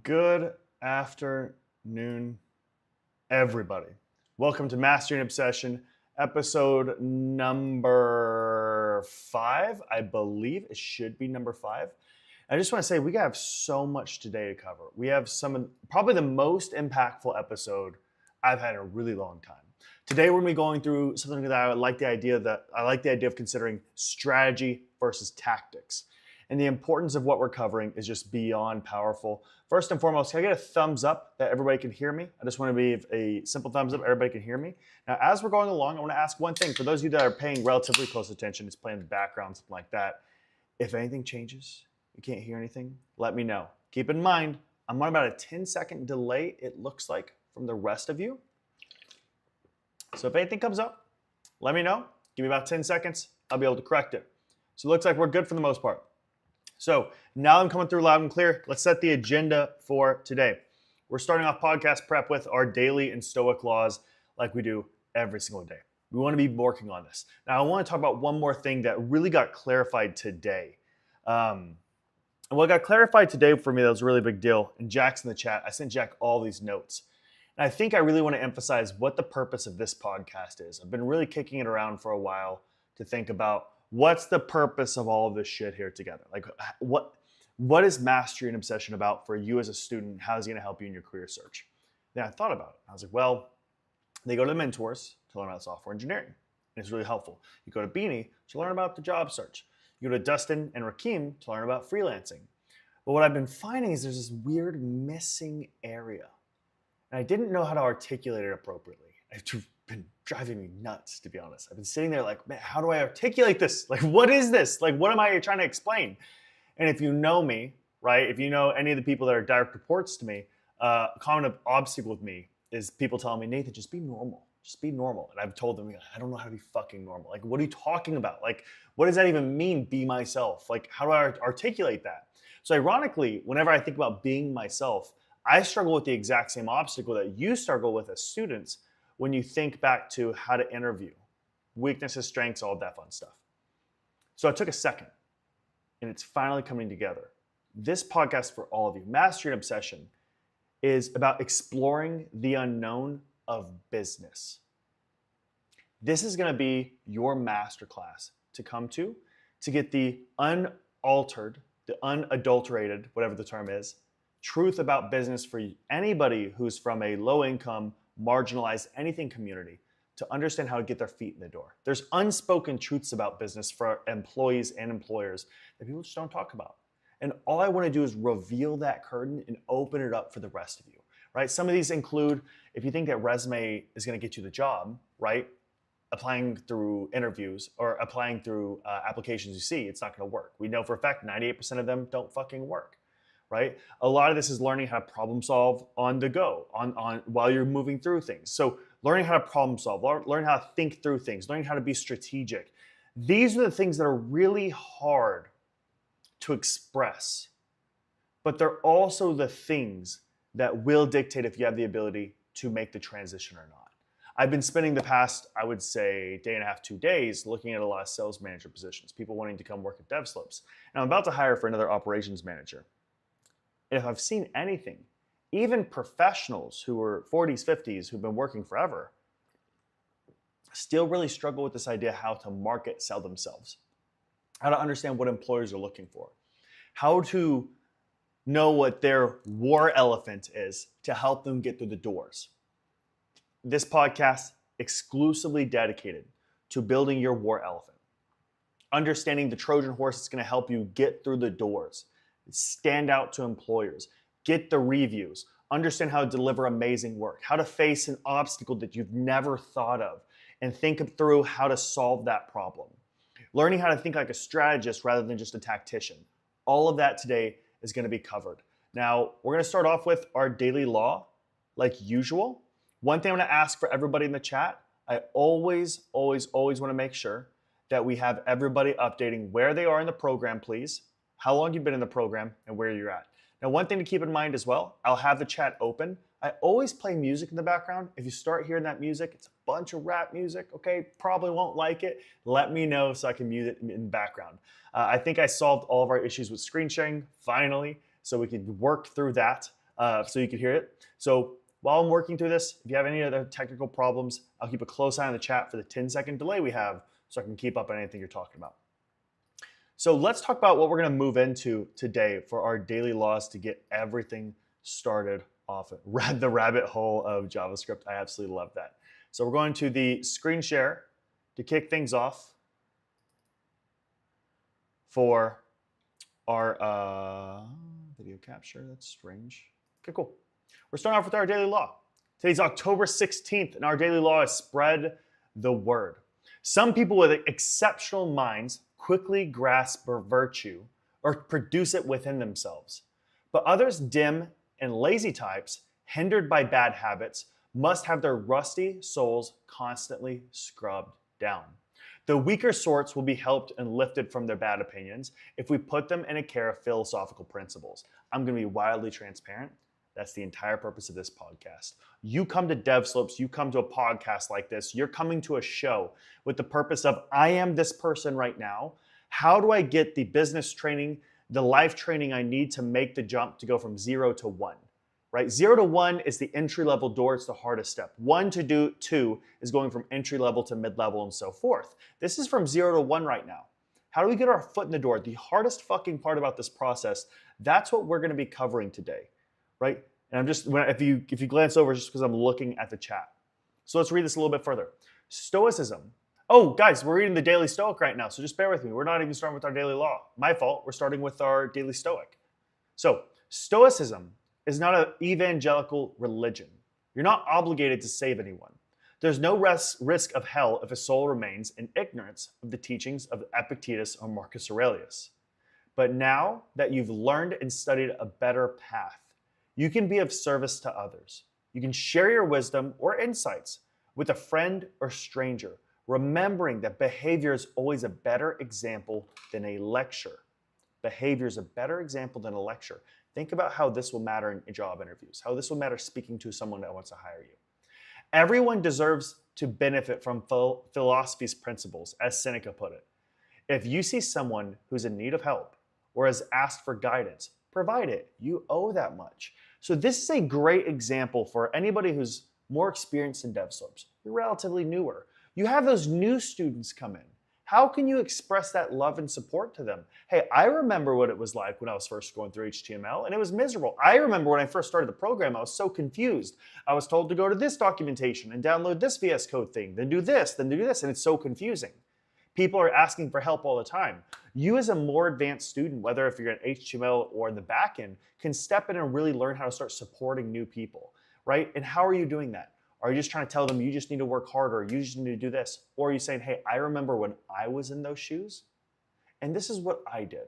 Good afternoon, everybody. Welcome to Mastering Obsession, episode number 5. I believe it should be number 5. I just want to say we have so much today to cover. We have probably the most impactful episode I've had in a really long time. Today we're going to be going through something that I like the idea of considering strategy versus tactics. And the importance of what we're covering is just beyond powerful. First and foremost, can I get a thumbs up that everybody can hear me? I just want to be a simple thumbs up, everybody can hear me. Now, as we're going along, I want to ask one thing. For those of you that are paying relatively close attention, it's playing in the background, something like that. If anything changes, you can't hear anything, let me know. Keep in mind, I'm on about a 10-second delay, it looks like, from the rest of you. So if anything comes up, let me know. Give me about 10 seconds. I'll be able to correct it. So it looks like we're good for the most part. So now I'm coming through loud and clear. Let's set the agenda for today. We're starting off podcast prep with our daily and stoic laws like we do every single day. We want to be working on this. Now I want to talk about one more thing that really got clarified today. And what got clarified today for me that was a really big deal, and Jack's in the chat, I sent Jack all these notes. And I think I really want to emphasize what the purpose of this podcast is. I've been really kicking it around for a while to think about what's the purpose of all of this shit here together? Like what is mastery and obsession about for you as a student? How is it going to help you in your career search? Then I thought about it. I was like, well, they go to the mentors to learn about software engineering. And it's really helpful. You go to Beanie to learn about the job search. You go to Dustin and Rakeem to learn about freelancing. But what I've been finding is there's this weird missing area. And I didn't know how to articulate it appropriately. It's been driving me nuts, to be honest. I've been sitting there like, man, how do I articulate this? Like, what is this? Like, what am I trying to explain? And if you know me, right, if you know any of the people that are direct reports to me, a common obstacle with me is people telling me, Nathan, just be normal. Just be normal. And I've told them, I don't know how to be fucking normal. Like, what are you talking about? Like, what does that even mean, be myself? Like, how do I articulate that? So ironically, whenever I think about being myself, I struggle with the exact same obstacle that you struggle with as students when you think back to how to interview, weaknesses, strengths, all that fun stuff. So I took a second, and it's finally coming together. This podcast for all of you, Mastery and Obsession, is about exploring the unknown of business. This is going to be your masterclass to come to get the unaltered, the unadulterated, whatever the term is, truth about business for anybody who's from a low income, marginalized, anything community to understand how to get their feet in the door. There's unspoken truths about business for employees and employers that people just don't talk about. And all I want to do is reveal that curtain and open it up for the rest of you, right? Some of these include, if you think that resume is going to get you the job, right? Applying through interviews or applying through applications you see, it's not going to work. We know for a fact 98% of them don't fucking work. Right? A lot of this is learning how to problem solve on the go, on while you're moving through things. So learning how to problem solve, learning how to think through things, learning how to be strategic. These are the things that are really hard to express, but they're also the things that will dictate if you have the ability to make the transition or not. I've been spending the past, I would say, day and a half, 2 days looking at a lot of sales manager positions, people wanting to come work at Devslopes. And I'm about to hire for another operations manager. If I've seen anything, even professionals who are 40s, 50s, who've been working forever, still really struggle with this idea how to market, sell themselves, how to understand what employers are looking for, how to know what their war elephant is to help them get through the doors. This podcast exclusively dedicated to building your war elephant, understanding the Trojan horse that's going to help you get through the doors, stand out to employers, get the reviews, understand how to deliver amazing work, how to face an obstacle that you've never thought of, and think through how to solve that problem. Learning how to think like a strategist rather than just a tactician. All of that today is going to be covered. Now, we're going to start off with our daily law, like usual. One thing I'm going to ask for everybody in the chat, I always want to make sure that we have everybody updating where they are in the program, please, how long you've been in the program, and where you're at. Now, one thing to keep in mind as well, I'll have the chat open. I always play music in the background. If you start hearing that music, it's a bunch of rap music, okay? Probably won't like it. Let me know so I can mute it in the background. I think I solved all of our issues with screen sharing, finally. so we could work through that so you could hear it. So while I'm working through this, if you have any other technical problems, I'll keep a close eye on the chat for the 10-second delay we have so I can keep up on anything you're talking about. So let's talk about what we're going to move into today for our daily laws to get everything started off the rabbit hole of JavaScript. I absolutely love that. So we're going to the screen share to kick things off for our video capture. That's strange. Okay, cool. We're starting off with our daily law. Today's October 16th, and our daily law is spread the word. Some people with exceptional minds quickly grasp virtue or produce it within themselves. But others, dim and lazy types, hindered by bad habits, must have their rusty souls constantly scrubbed down. The weaker sorts will be helped and lifted from their bad opinions if we put them in a care of philosophical principles. I'm going to be wildly transparent. That's the entire purpose of this podcast. You come to Devslopes, you come to a podcast like this, you're coming to a show with the purpose of, I am this person right now. How do I get the business training, the life training I need to make the jump to go from 0 to 1? Right? 0 to 1 is the entry-level door. It's the hardest step. 1 to 2 is going from entry-level to mid-level and so forth. This is from 0 to 1 right now. How do we get our foot in the door? The hardest fucking part about this process, that's what we're going to be covering today. Right? And I'm just, if you glance over, just because I'm looking at the chat. So let's read this a little bit further. Stoicism. Oh, guys, we're reading the Daily Stoic right now, so just bear with me. We're not even starting with our daily law. My fault. We're starting with our Daily Stoic. So, Stoicism is not an evangelical religion. You're not obligated to save anyone. There's no risk of hell if a soul remains in ignorance of the teachings of Epictetus or Marcus Aurelius. But now that you've learned and studied a better path, you can be of service to others. You can share your wisdom or insights with a friend or stranger, remembering that behavior is always a better example than a lecture. Behavior is a better example than a lecture. Think about how this will matter in job interviews, how this will matter speaking to someone that wants to hire you. Everyone deserves to benefit from philosophy's principles, as Seneca put it. If you see someone who's in need of help or has asked for guidance, provide it. You owe that much. So this is a great example for anybody who's more experienced in Devslopes. You're relatively newer. You have those new students come in. How can you express that love and support to them? Hey, I remember what it was like when I was first going through HTML, and it was miserable. I remember when I first started the program, I was so confused. I was told to go to this documentation and download this VS Code thing, then do this, and it's so confusing. People are asking for help all the time. You as a more advanced student, whether if you're in HTML or in the backend, can step in and really learn how to start supporting new people, right? And how are you doing that? Are you just trying to tell them you just need to work harder, you just need to do this? Or are you saying, hey, I remember when I was in those shoes, and this is what I did.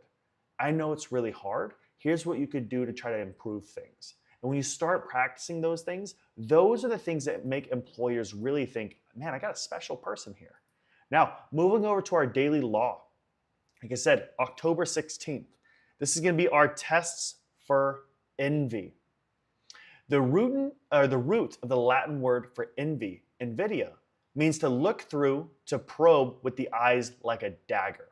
I know it's really hard. Here's what you could do to try to improve things. And when you start practicing those things, those are the things that make employers really think, man, I got a special person here. Now, moving over to our daily law. Like I said, October 16th. This is going to be our tests for envy. The root of the Latin word for envy, invidia, means to look through, to probe with the eyes like a dagger.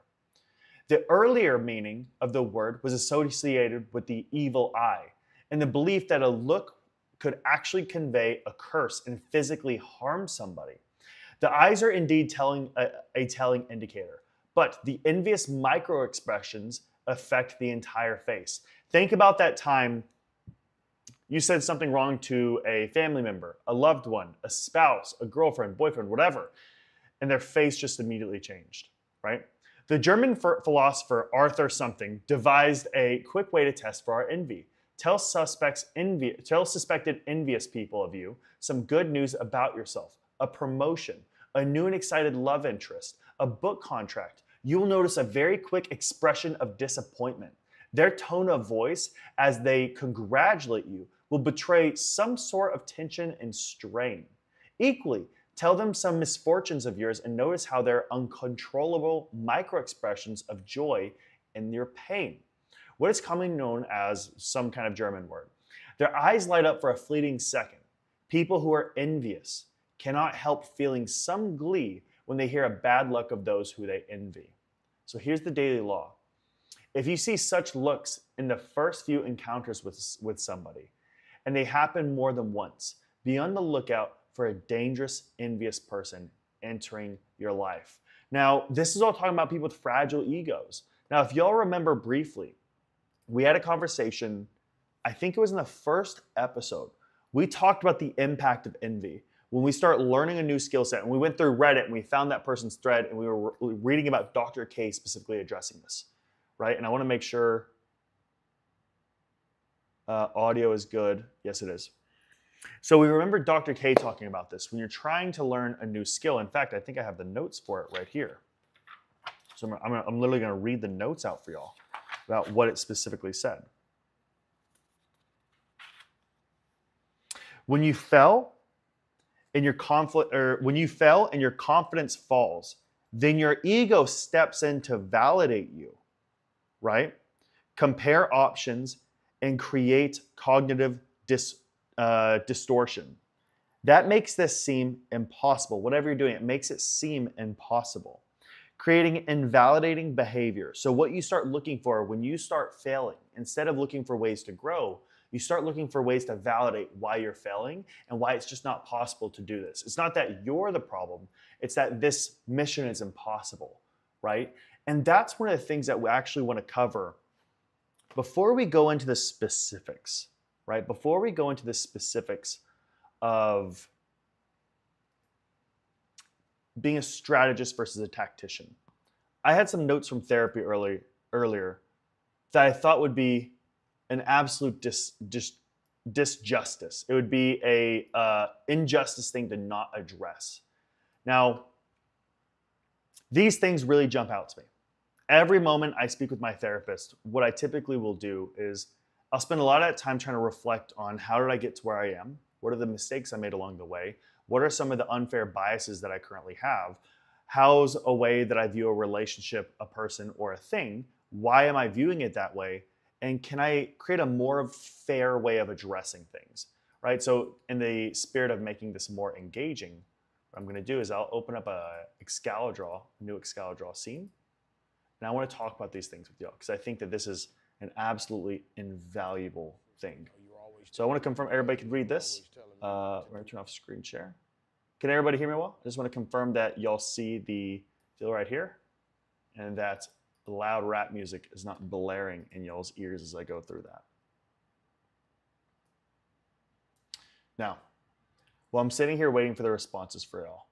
The earlier meaning of the word was associated with the evil eye, and the belief that a look could actually convey a curse and physically harm somebody. The eyes are indeed a telling indicator, but the envious micro-expressions affect the entire face. Think about that time you said something wrong to a family member, a loved one, a spouse, a girlfriend, boyfriend, whatever, and their face just immediately changed, right? The German philosopher Arthur something devised a quick way to test for our envy. Tell suspected envious people of you some good news about yourself, a promotion, a new and excited love interest, a book contract. You will notice a very quick expression of disappointment. Their tone of voice as they congratulate you will betray some sort of tension and strain. Equally, tell them some misfortunes of yours and notice how they're uncontrollable micro-expressions of joy in your pain. What is commonly known as some kind of German word. Their eyes light up for a fleeting second. People who are envious cannot help feeling some glee when they hear a bad luck of those who they envy. So here's the daily law. If you see such looks in the first few encounters with somebody, and they happen more than once, be on the lookout for a dangerous, envious person entering your life. Now, this is all talking about people with fragile egos. Now, if y'all remember briefly, we had a conversation, I think it was in the first episode. We talked about the impact of envy. When we start learning a new skill set, and we went through Reddit and we found that person's thread, and we were reading about Dr. K specifically addressing this, right? And I want to make sure audio is good. Yes, it is. So we remember Dr. K talking about this. When you're trying to learn a new skill, in fact, I think I have the notes for it right here. So I'm literally going to read the notes out for y'all about what it specifically said. When you fell and your confidence falls, then your ego steps in to validate you, right? Compare options and create cognitive distortion. That makes this seem impossible. Whatever you're doing, it makes it seem impossible. Creating invalidating behavior. So what you start looking for when you start failing, instead of looking for ways to grow, you start looking for ways to validate why you're failing and why it's just not possible to do this. It's not that you're the problem, it's that this mission is impossible, right? And that's one of the things that we actually want to cover before we go into the specifics, right? Before we go into the specifics of being a strategist versus a tactician. I had some notes from therapy earlier that I thought would be an absolute disjustice. It would be a injustice thing to not address. Now, these things really jump out to me. Every moment I speak with my therapist, what I typically will do is I'll spend a lot of that time trying to reflect on how did I get to where I am? What are the mistakes I made along the way? What are some of the unfair biases that I currently have? How's a way that I view a relationship, a person, or a thing? Why am I viewing it that way? And can I create a more fair way of addressing things, right? So in the spirit of making this more engaging, what I'm gonna do is I'll open up a new Excalibur scene. And I wanna talk about these things with y'all because I think that this is an absolutely invaluable thing. So I wanna confirm everybody can read this. We're gonna turn off screen share. Can everybody hear me well? I just wanna confirm that y'all see the deal right here and that the loud rap music is not blaring in y'all's ears as I go through that. Now, while I'm sitting here waiting for the responses for y'all,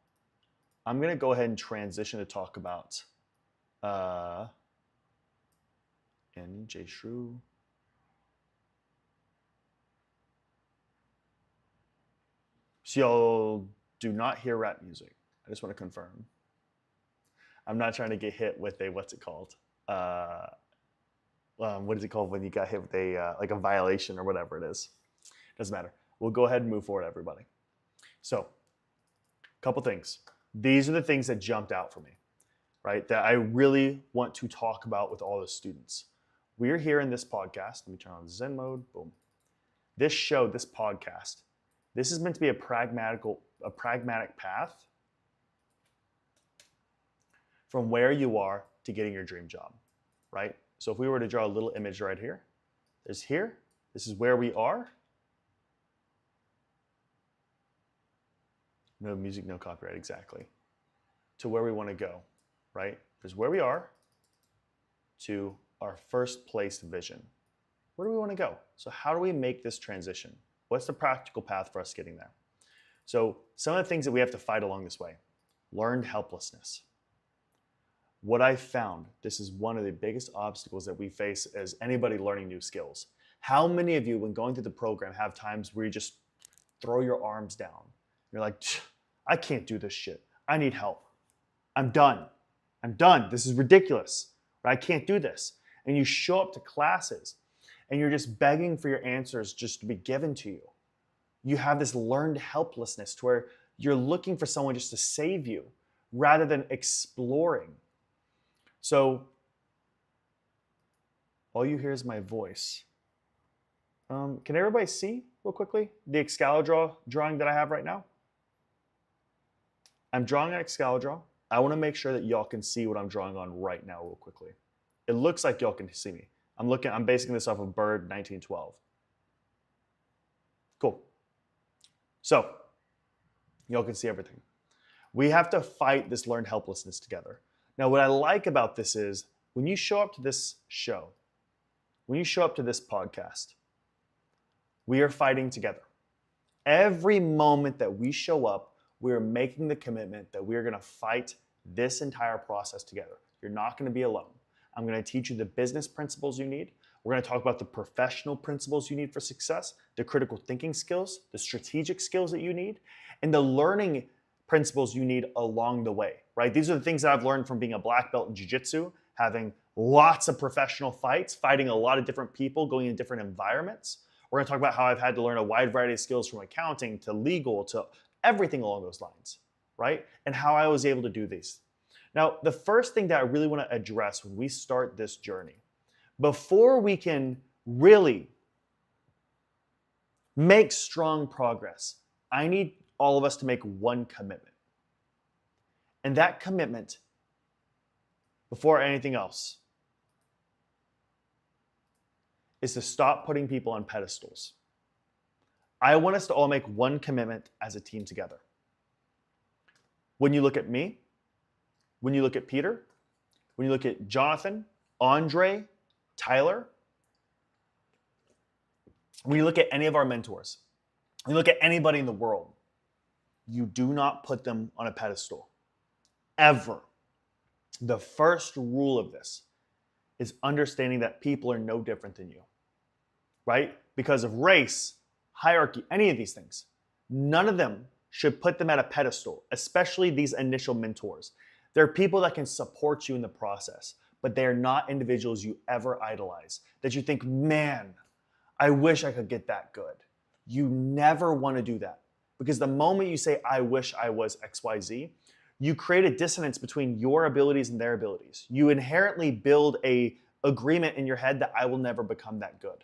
I'm gonna go ahead and transition to talk about NJ Shrew. So y'all do not hear rap music. I just want to confirm. I'm not trying to get hit with a, what's it called? What is it called when you got hit with a like a violation or whatever it is? Doesn't matter. We'll go ahead and move forward, everybody. So, a couple things. These are the things that jumped out for me, right? That I really want to talk about with all the students. We're here in this podcast. Let me turn on Zen mode. Boom. This show, this podcast, this is meant to be a pragmatic path from where you are to getting your dream job, right? So if we were to draw a little image right here, there's here, this is where we are. No music, no copyright, exactly. To where we want to go, right? There's where we are to our first place vision. Where do we want to go? So how do we make this transition? What's the practical path for us getting there? So some of the things that we have to fight along this way. Learned helplessness. What I found, this is one of the biggest obstacles that we face as anybody learning new skills. How many of you, when going through the program, have times where you just throw your arms down? You're like, I can't do this shit. I need help. I'm done. I'm done. This is ridiculous. I can't do this. And you show up to classes and you're just begging for your answers just to be given to you. You have this learned helplessness to where you're looking for someone just to save you rather than exploring. So all you hear is my voice. Can everybody see real quickly the Excalibur drawing that I have right now? I'm drawing an Excalibur. I want to make sure that y'all can see what I'm drawing on right now real quickly. It looks like y'all can see me. I'm basing this off of Bird 1912. Cool. So, y'all can see everything. We have to fight this learned helplessness together. Now, what I like about this is when you show up to this show, when you show up to this podcast, we are fighting together. Every moment that we show up, we are making the commitment that we are going to fight this entire process together. You're not going to be alone. I'm going to teach you the business principles you need. We're going to talk about the professional principles you need for success, the critical thinking skills, the strategic skills that you need, and the learning principles you need along the way, right? These are the things that I've learned from being a black belt in jiu-jitsu, having lots of professional fights, fighting a lot of different people, going in different environments. We're going to talk about how I've had to learn a wide variety of skills from accounting to legal to everything along those lines, right? And how I was able to do these. Now, the first thing that I really want to address when we start this journey, before we can really make strong progress, I need all of us to make one commitment. And that commitment, before anything else, is to stop putting people on pedestals. I want us to all make one commitment as a team together. When you look at me, when you look at Peter, when you look at Jonathan, Andre, Tyler, when you look at any of our mentors, when you look at anybody in the world, you do not put them on a pedestal. Ever. The first rule of this is understanding that people are no different than you, right? Because of race, hierarchy, any of these things, none of them should put them at a pedestal, especially these initial mentors. They're people that can support you in the process, but they are not individuals you ever idolize, that you think, man, I wish I could get that good. You never want to do that, because the moment you say, I wish I was XYZ, you create a dissonance between your abilities and their abilities. You inherently build a agreement in your head that I will never become that good,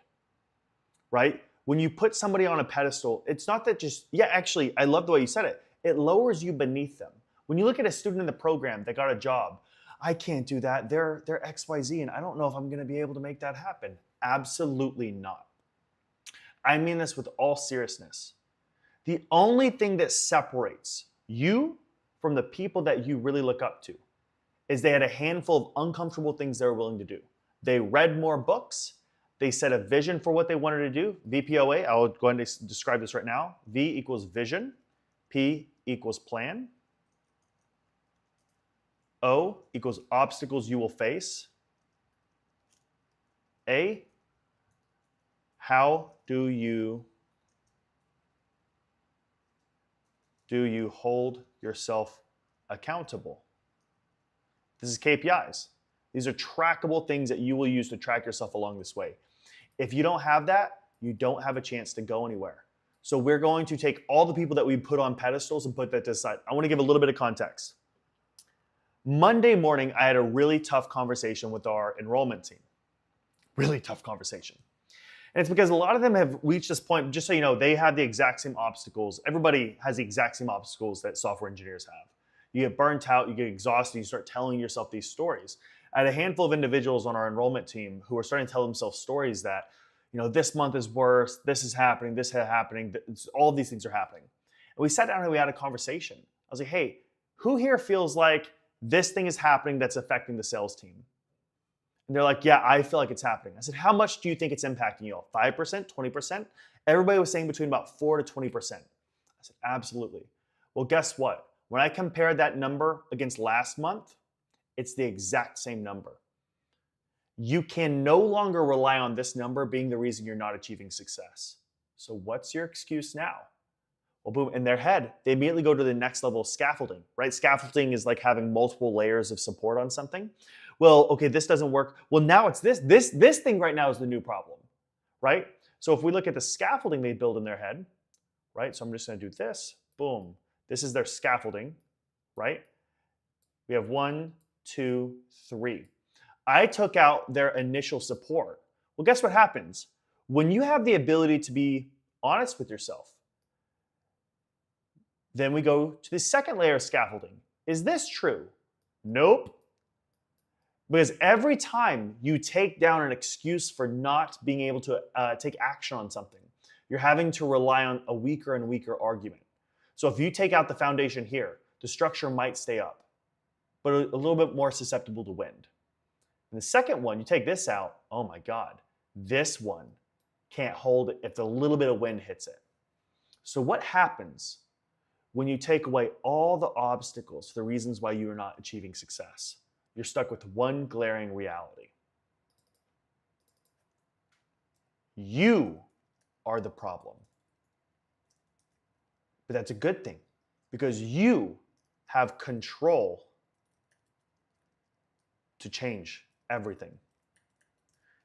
right? When you put somebody on a pedestal, it's not that just, yeah, actually, I love the way you said it. It lowers you beneath them. When you look at a student in the program that got a job, I can't do that. They're XYZ, and I don't know if I'm going to be able to make that happen. Absolutely not. I mean this with all seriousness. The only thing that separates you from the people that you really look up to is they had a handful of uncomfortable things they were willing to do. They read more books. They set a vision for what they wanted to do. VPOA, I'll go ahead and describe this right now. V equals vision. P equals plan. O equals obstacles you will face. A, how do you hold yourself accountable? This is KPIs. These are trackable things that you will use to track yourself along this way. If you don't have that, you don't have a chance to go anywhere. So we're going to take all the people that we put on pedestals and put that to the side. I want to give a little bit of context. Monday morning, I had a really tough conversation with our enrollment team. Really tough conversation. And it's because a lot of them have reached this point, just so you know, they have the exact same obstacles. Everybody has the exact same obstacles that software engineers have. You get burnt out, you get exhausted, you start telling yourself these stories. I had a handful of individuals on our enrollment team who are starting to tell themselves stories that, you know, this month is worse, this is happening, all of these things are happening. And we sat down and we had a conversation. I was like, hey, who here feels like this thing is happening that's affecting the sales team? And they're like, yeah, I feel like it's happening. I said, how much do you think it's impacting you all? 5%, 20%? Everybody was saying between about 4 to 20%. I said, absolutely. Well, guess what? When I compared that number against last month, it's the exact same number. You can no longer rely on this number being the reason you're not achieving success. So what's your excuse now? Well, boom, in their head, they immediately go to the next level of scaffolding, right? Scaffolding is like having multiple layers of support on something. Well, okay, this doesn't work. Well, now it's this thing right now is the new problem, right? So if we look at the scaffolding they build in their head, right? So I'm just gonna do this, boom. This is their scaffolding, right? We have 1, 2, 3. I took out their initial support. Well, guess what happens? When you have the ability to be honest with yourself, then we go to the second layer of scaffolding. Is this true? Nope. Because every time you take down an excuse for not being able to take action on something, you're having to rely on a weaker and weaker argument. So if you take out the foundation here, the structure might stay up, but a little bit more susceptible to wind. And the second one, you take this out, oh my God, this one can't hold it if a little bit of wind hits it. So what happens when you take away all the obstacles, the reasons why you are not achieving success? You're stuck with one glaring reality. You are the problem. But that's a good thing because you have control to change everything.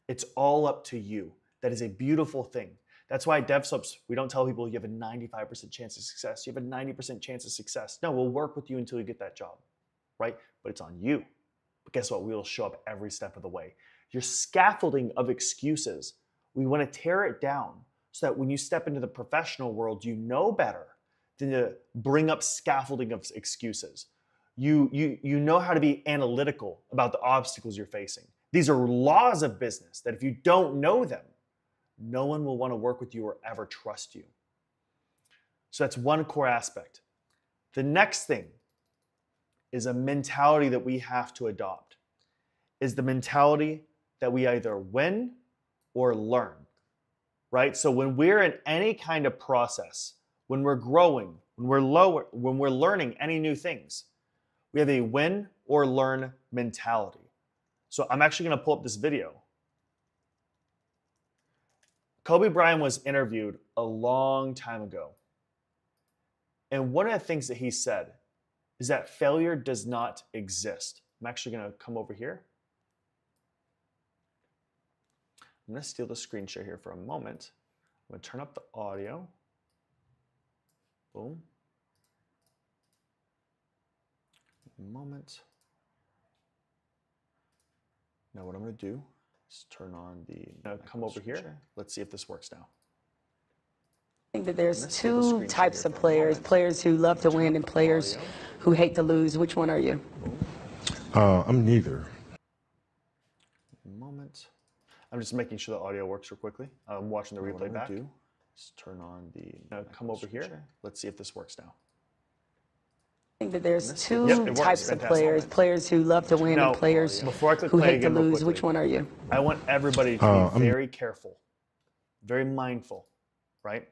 It's all up to you. That is a beautiful thing. That's why at Devslopes, we don't tell people you have a 95% chance of success. You have a 90% chance of success. No, we'll work with you until you get that job, right? But it's on you. But guess what? We will show up every step of the way. Your scaffolding of excuses, we want to tear it down so that when you step into the professional world, you know better than to bring up scaffolding of excuses. You know how to be analytical about the obstacles you're facing. These are laws of business that if you don't know them, no one will want to work with you or ever trust you. So that's one core aspect. The next thing is a mentality that we have to adopt, is the mentality that we either win or learn, right? So when we're in any kind of process, when we're growing, when we're learning any new things, we have a win or learn mentality. So I'm actually going to pull up this video. Kobe Bryant was interviewed a long time ago. And one of the things that he said is that failure does not exist. I'm actually going to come over here. I'm going to steal the screen share here for a moment. I'm going to turn up the audio. Boom. A moment. Now what I'm going to do is turn on the... Now come over here. Share. Let's see if this works now. I think that there's two types of players, players who love to win and players who hate to lose. Which one are you? I'm neither. Moment. I'm just making sure the audio works real quickly. I'm watching the replay back. Just turn on the... Now come over here. Share. Let's see if this works now. I think that there's two types of players, players who love to win and players who hate to lose. Which one are you? I want everybody to be very careful, very mindful, right?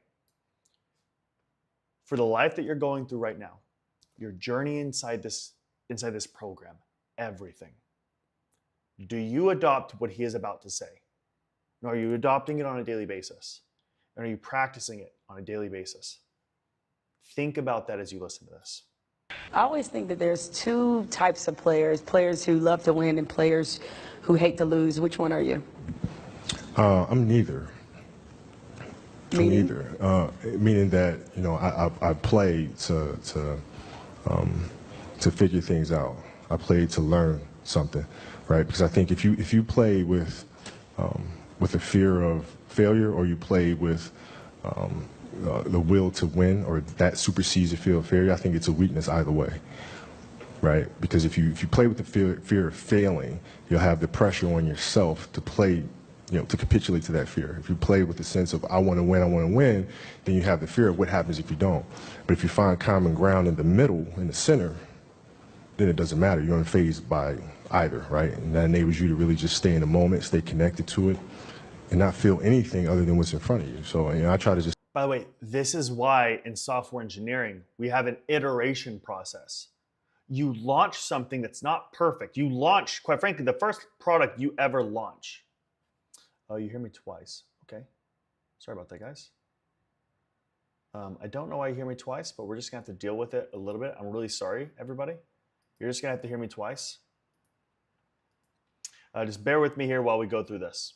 For the life that you're going through right now, your journey inside this program, everything. Do you adopt what he is about to say? And are you adopting it on a daily basis? And are you practicing it on a daily basis? Think about that as you listen to this. I always think that there's two types of players, players who love to win and players who hate to lose. Which one are you? I'm neither. Meaning? Meaning that, you know, I play to figure things out. I play to learn something, right? Because I think if you play with a fear of failure, or you play with the will to win, or that supersedes the fear of failure, I think it's a weakness either way, right? Because if you play with the fear of failing, you'll have the pressure on yourself to play, you know, to capitulate to that fear. If you play with the sense of I want to win, then you have the fear of what happens if you don't. But if you find common ground in the middle, in the center, then it doesn't matter. You're unfazed by either, right? And that enables you to really just stay in the moment, stay connected to it, and not feel anything other than what's in front of you. So, you know, I try to just... By the way, this is why in software engineering, we have an iteration process. You launch something that's not perfect. You launch, quite frankly, the first product you ever launch. Oh, you hear me twice. Okay. Sorry about that, guys. I don't know why you hear me twice, but we're just going to have to deal with it a little bit. I'm really sorry, everybody. You're just going to have to hear me twice. Just bear with me here while we go through this.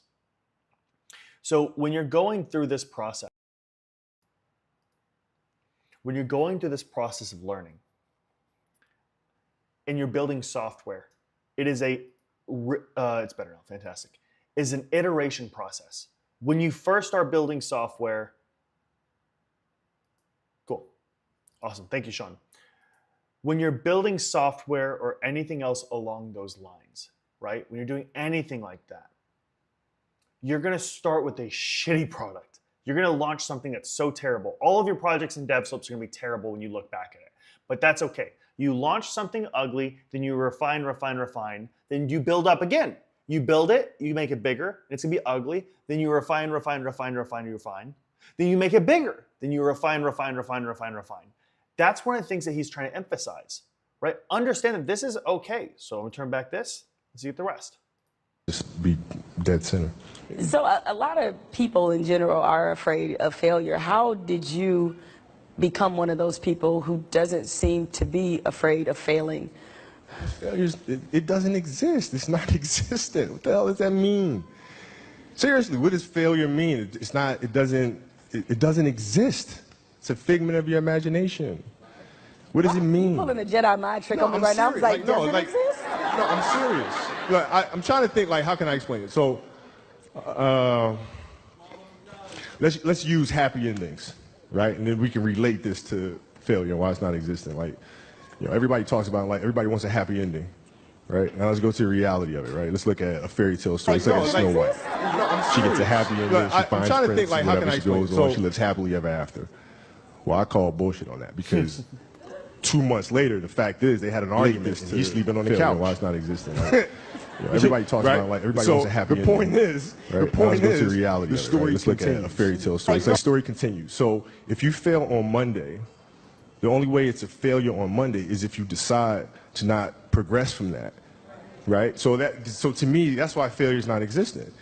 So when you're going through this process, of learning, and you're building software, it is it's better now, fantastic, is an iteration process. When you first start building software, cool, awesome, thank you, Sean. When you're building software or anything else along those lines, right? When you're doing anything like that, you're going to start with a shitty product. You're going to launch something that's so terrible. All of your projects in Devslopes are going to be terrible when you look back at it. But that's okay. You launch something ugly, then you refine, then you build up again. You build it, you make it bigger, and it's going to be ugly. Then you refine. Then you make it bigger. Then you refine. That's one of the things that he's trying to emphasize, right? Understand that this is okay. So I'm going to turn back this and see the rest. Just be dead center. So a lot of people in general are afraid of failure. How did you become one of those people who doesn't seem to be afraid of failing? Failures, it doesn't exist. It's not existent. What the hell does that mean? Seriously, what does failure mean? It's not, it doesn't exist. It's a figment of your imagination. What does it mean? You're pulling a Jedi mind trick on me right now. I was like, does it exist? No, I'm serious. I'm trying to think, like, how can I explain it? So, let's use happy endings, right? And then we can relate this to failure and why it's not existent. Like, everybody talks about, like, everybody wants a happy ending, right? Now let's go to the reality of it, right? Let's look at a fairy tale story. Let's look at Snow White. She gets a happy ending. She finds prince, whatever, she goes on. She lives happily ever after. Well, I call bullshit on that because 2 months later, the fact is they had an argument and he's sleeping on the couch. Why it's not existing. Like, everybody talks about, like, everybody wants a happy ending. The point is, the reality the story of it, right? Let's look at a fairy tale story. So the story continues. So if you fail on Monday, the only way it's a failure on Monday is if you decide to not progress from that, right? So to me, that's why failure is not existent.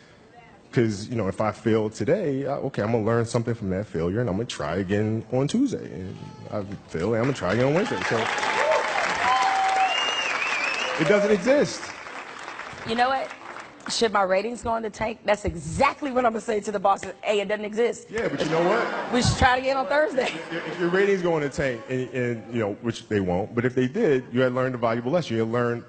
Because, if I fail today, okay, I'm going to learn something from that failure, and I'm going to try again on Tuesday. And I fail, and I'm going to try again on Wednesday. So it doesn't exist. You know what? Should my ratings go in the tank? That's exactly what I'm going to say to the bosses. Hey, it doesn't exist. Yeah, but you know what? We should try it again on Thursday. If your ratings go in the tank, and which they won't, but if they did, you had learned a valuable lesson. You had learned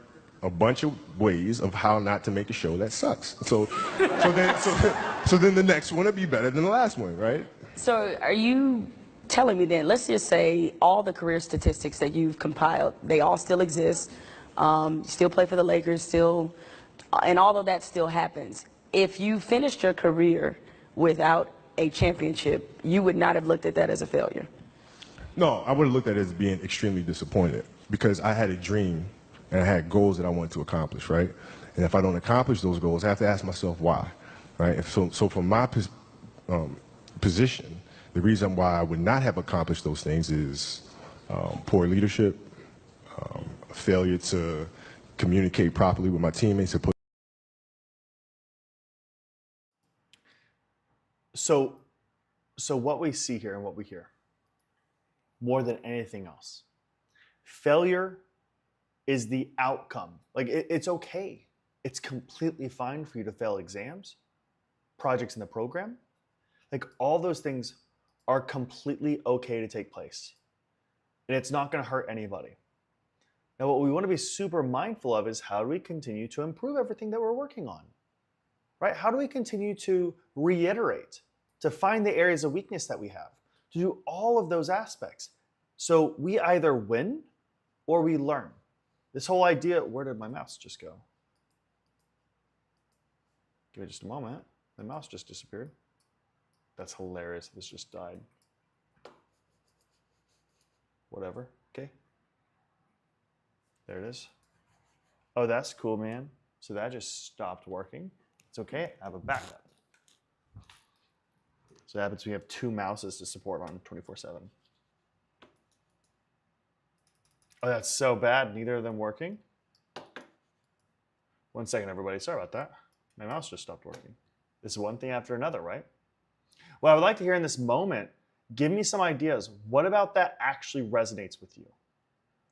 a bunch of ways of how not to make a show that sucks. So then the next one will be better than the last one, right? So are you telling me then, let's just say all the career statistics that you've compiled, they all still exist, still play for the Lakers, and all of that still happens. If you finished your career without a championship, you would not have looked at that as a failure? No, I would have looked at it as being extremely disappointed because I had a dream and I had goals that I wanted to accomplish, right? And if I don't accomplish those goals, I have to ask myself why, right? So from my position, the reason why I would not have accomplished those things is poor leadership, a failure to communicate properly with my teammates. So what we see here and what we hear, more than anything else, failure is the outcome. Like, it's okay. It's completely fine for you to fail exams, projects in the program. Like, all those things are completely okay to take place. And it's not going to hurt anybody. Now, what we want to be super mindful of is how do we continue to improve everything that we're working on, right? How do we continue to reiterate, to find the areas of weakness that we have, to do all of those aspects? So we either win or we learn. This whole idea, where did my mouse just go? Give me just a moment. My mouse just disappeared. That's hilarious. This just died. Whatever. Okay. There it is. Oh, that's cool, man. So that just stopped working. It's okay. I have a backup. So that happens when we have two mouses to support on 24/7. Oh, that's so bad. Neither of them working. 1 second, everybody. Sorry about that. My mouse just stopped working. This is one thing after another, right? What I would like to hear in this moment, give me some ideas. What about that actually resonates with you?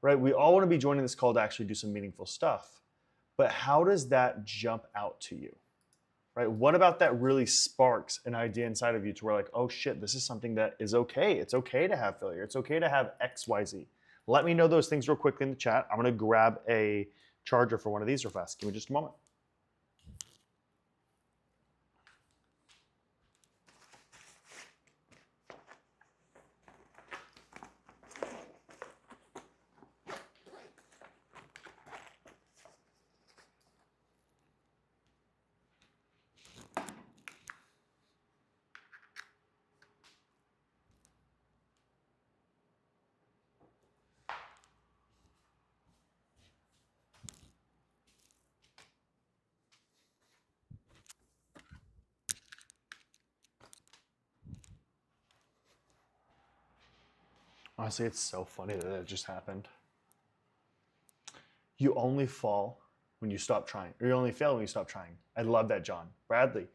Right? We all want to be joining this call to actually do some meaningful stuff. But how does that jump out to you? Right? What about that really sparks an idea inside of you to where, like, oh shit, this is something that is okay. It's okay to have failure. It's okay to have X, Y, Z. Let me know those things real quickly in the chat. I'm going to grab a charger for one of these real fast. Give me just a moment. Honestly, it's so funny that it just happened. You only fall when you stop trying, or you only fail when you stop trying. I love that, John. Bradley,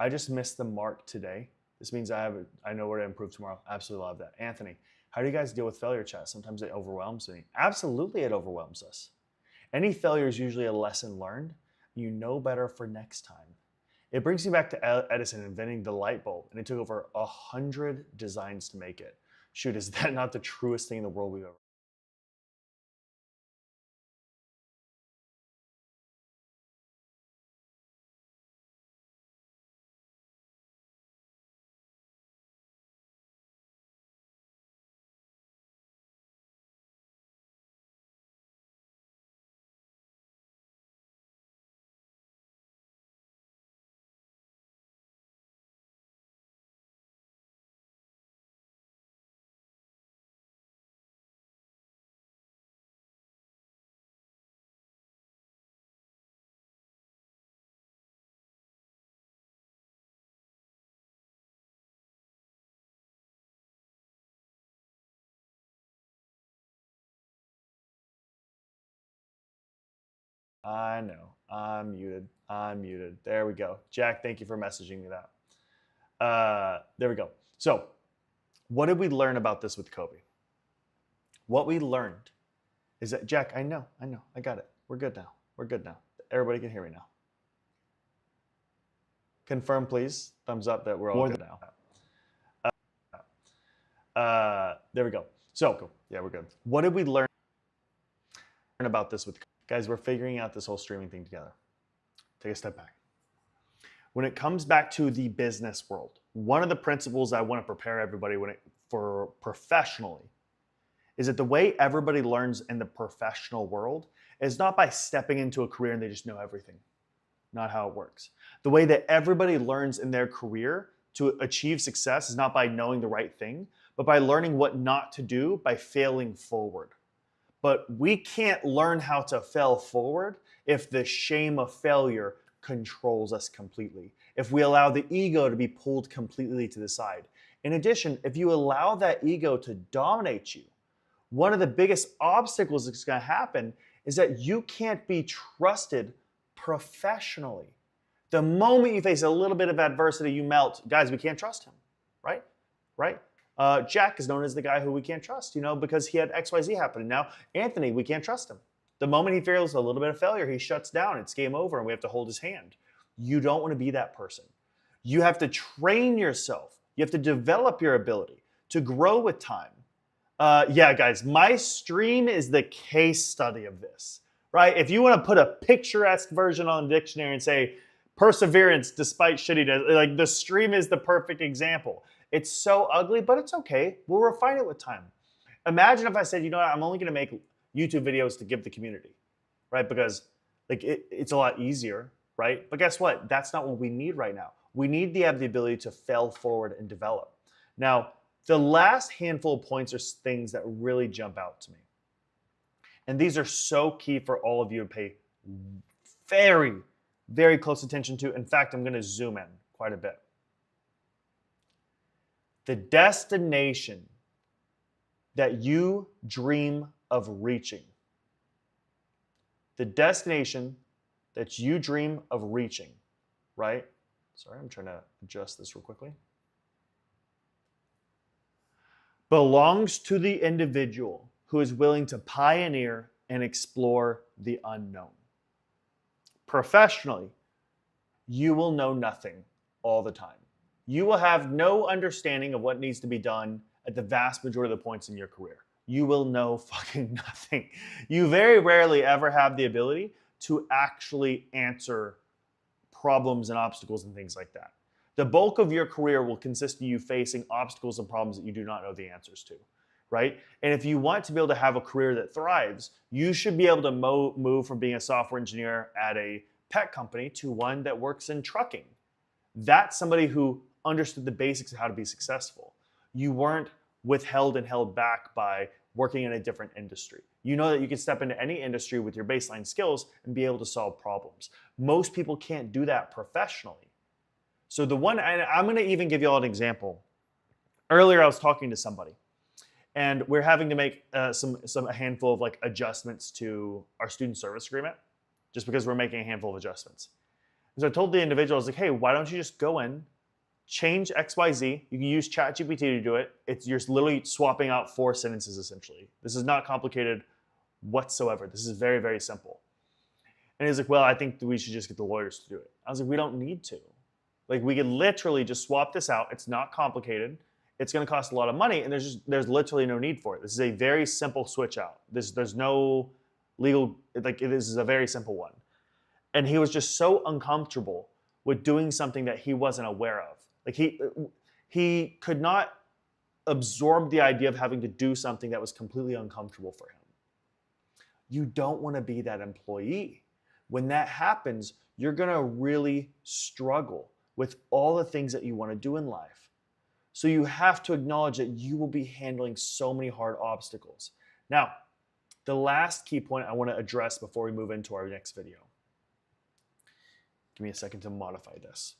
I just missed the mark today. This means I know where to improve tomorrow. Absolutely love that. Anthony, how do you guys deal with failure, chat? Sometimes it overwhelms me. Absolutely, it overwhelms us. Any failure is usually a lesson learned. You know better for next time. It brings me back to Edison inventing the light bulb, and it took over 100 designs to make it. Shoot, is that not the truest thing in the world we've ever? I know. I'm muted. I'm muted. There we go. Jack, thank you for messaging me that. There we go. So, what did we learn about this with Kobe? What we learned is that, Jack, I know. I got it. We're good now. We're good now. Everybody can hear me now. Confirm, please. Thumbs up that we're all good now. There we go. So, yeah, we're good. What did we learn about this with guys? We're figuring out this whole streaming thing together. Take a step back. When it comes back to the business world, one of the principles I want to prepare everybody for professionally is that the way everybody learns in the professional world is not by stepping into a career and they just know everything. Not how it works. The way that everybody learns in their career to achieve success is not by knowing the right thing, but by learning what not to do by failing forward. But we can't learn how to fail forward if the shame of failure controls us completely, if we allow the ego to be pulled completely to the side. In addition, if you allow that ego to dominate you, one of the biggest obstacles that's going to happen is that you can't be trusted professionally. The moment you face a little bit of adversity, you melt. Guys, we can't trust him, right? Right? Jack is known as the guy who we can't trust, because he had XYZ happening. Now, Anthony, we can't trust him. The moment he feels a little bit of failure, he shuts down. It's game over, and we have to hold his hand. You don't want to be that person. You have to train yourself. You have to develop your ability to grow with time. Yeah, guys, my stream is the case study of this, right? If you want to put a picturesque version on the dictionary and say perseverance despite shittiness, like the stream is the perfect example. It's so ugly, but it's okay. We'll refine it with time. Imagine if I said, you know what, I'm only going to make YouTube videos to give the community, right? Because it's a lot easier, right? But guess what? That's not what we need right now. We need to have the ability to fail forward and develop. Now, the last handful of points are things that really jump out to me. And these are so key for all of you to pay very, very close attention to. In fact, I'm going to zoom in quite a bit. The destination that you dream of reaching. The destination that you dream of reaching, right? Sorry, I'm trying to adjust this real quickly. Belongs to the individual who is willing to pioneer and explore the unknown. Professionally, you will know nothing all the time. You will have no understanding of what needs to be done at the vast majority of the points in your career. You will know fucking nothing. You very rarely ever have the ability to actually answer problems and obstacles and things like that. The bulk of your career will consist of you facing obstacles and problems that you do not know the answers to, right? And if you want to be able to have a career that thrives, you should be able to move from being a software engineer at a pet company to one that works in trucking. That's somebody who understood the basics of how to be successful. You weren't withheld and held back by working in a different industry. You know that you can step into any industry with your baseline skills and be able to solve problems. Most people can't do that professionally. So and I'm going to even give you all an example. Earlier, I was talking to somebody, And we're having to make a handful of like adjustments to our student service agreement, just because we're making a handful of adjustments. And so I told the individual, I was like, hey, why don't you just go in, change XYZ. You can use ChatGPT to do it. You're literally swapping out 4 sentences essentially. This is not complicated whatsoever. This is very, very simple. And he's like, well, I think that we should just get the lawyers to do it. I was like, we don't need to. Like, we could literally just swap this out. It's not complicated. It's going to cost a lot of money, and there's literally no need for it. This is a very simple switch out. There's no legal, like, this is a very simple one. And he was just so uncomfortable with doing something that he wasn't aware of. Like, he could not absorb the idea of having to do something that was completely uncomfortable for him. You don't want to be that employee. When that happens, you're going to really struggle with all the things that you want to do in life. So you have to acknowledge that you will be handling so many hard obstacles. Now, the last key point I want to address before we move into our next video. Give me a second to modify this.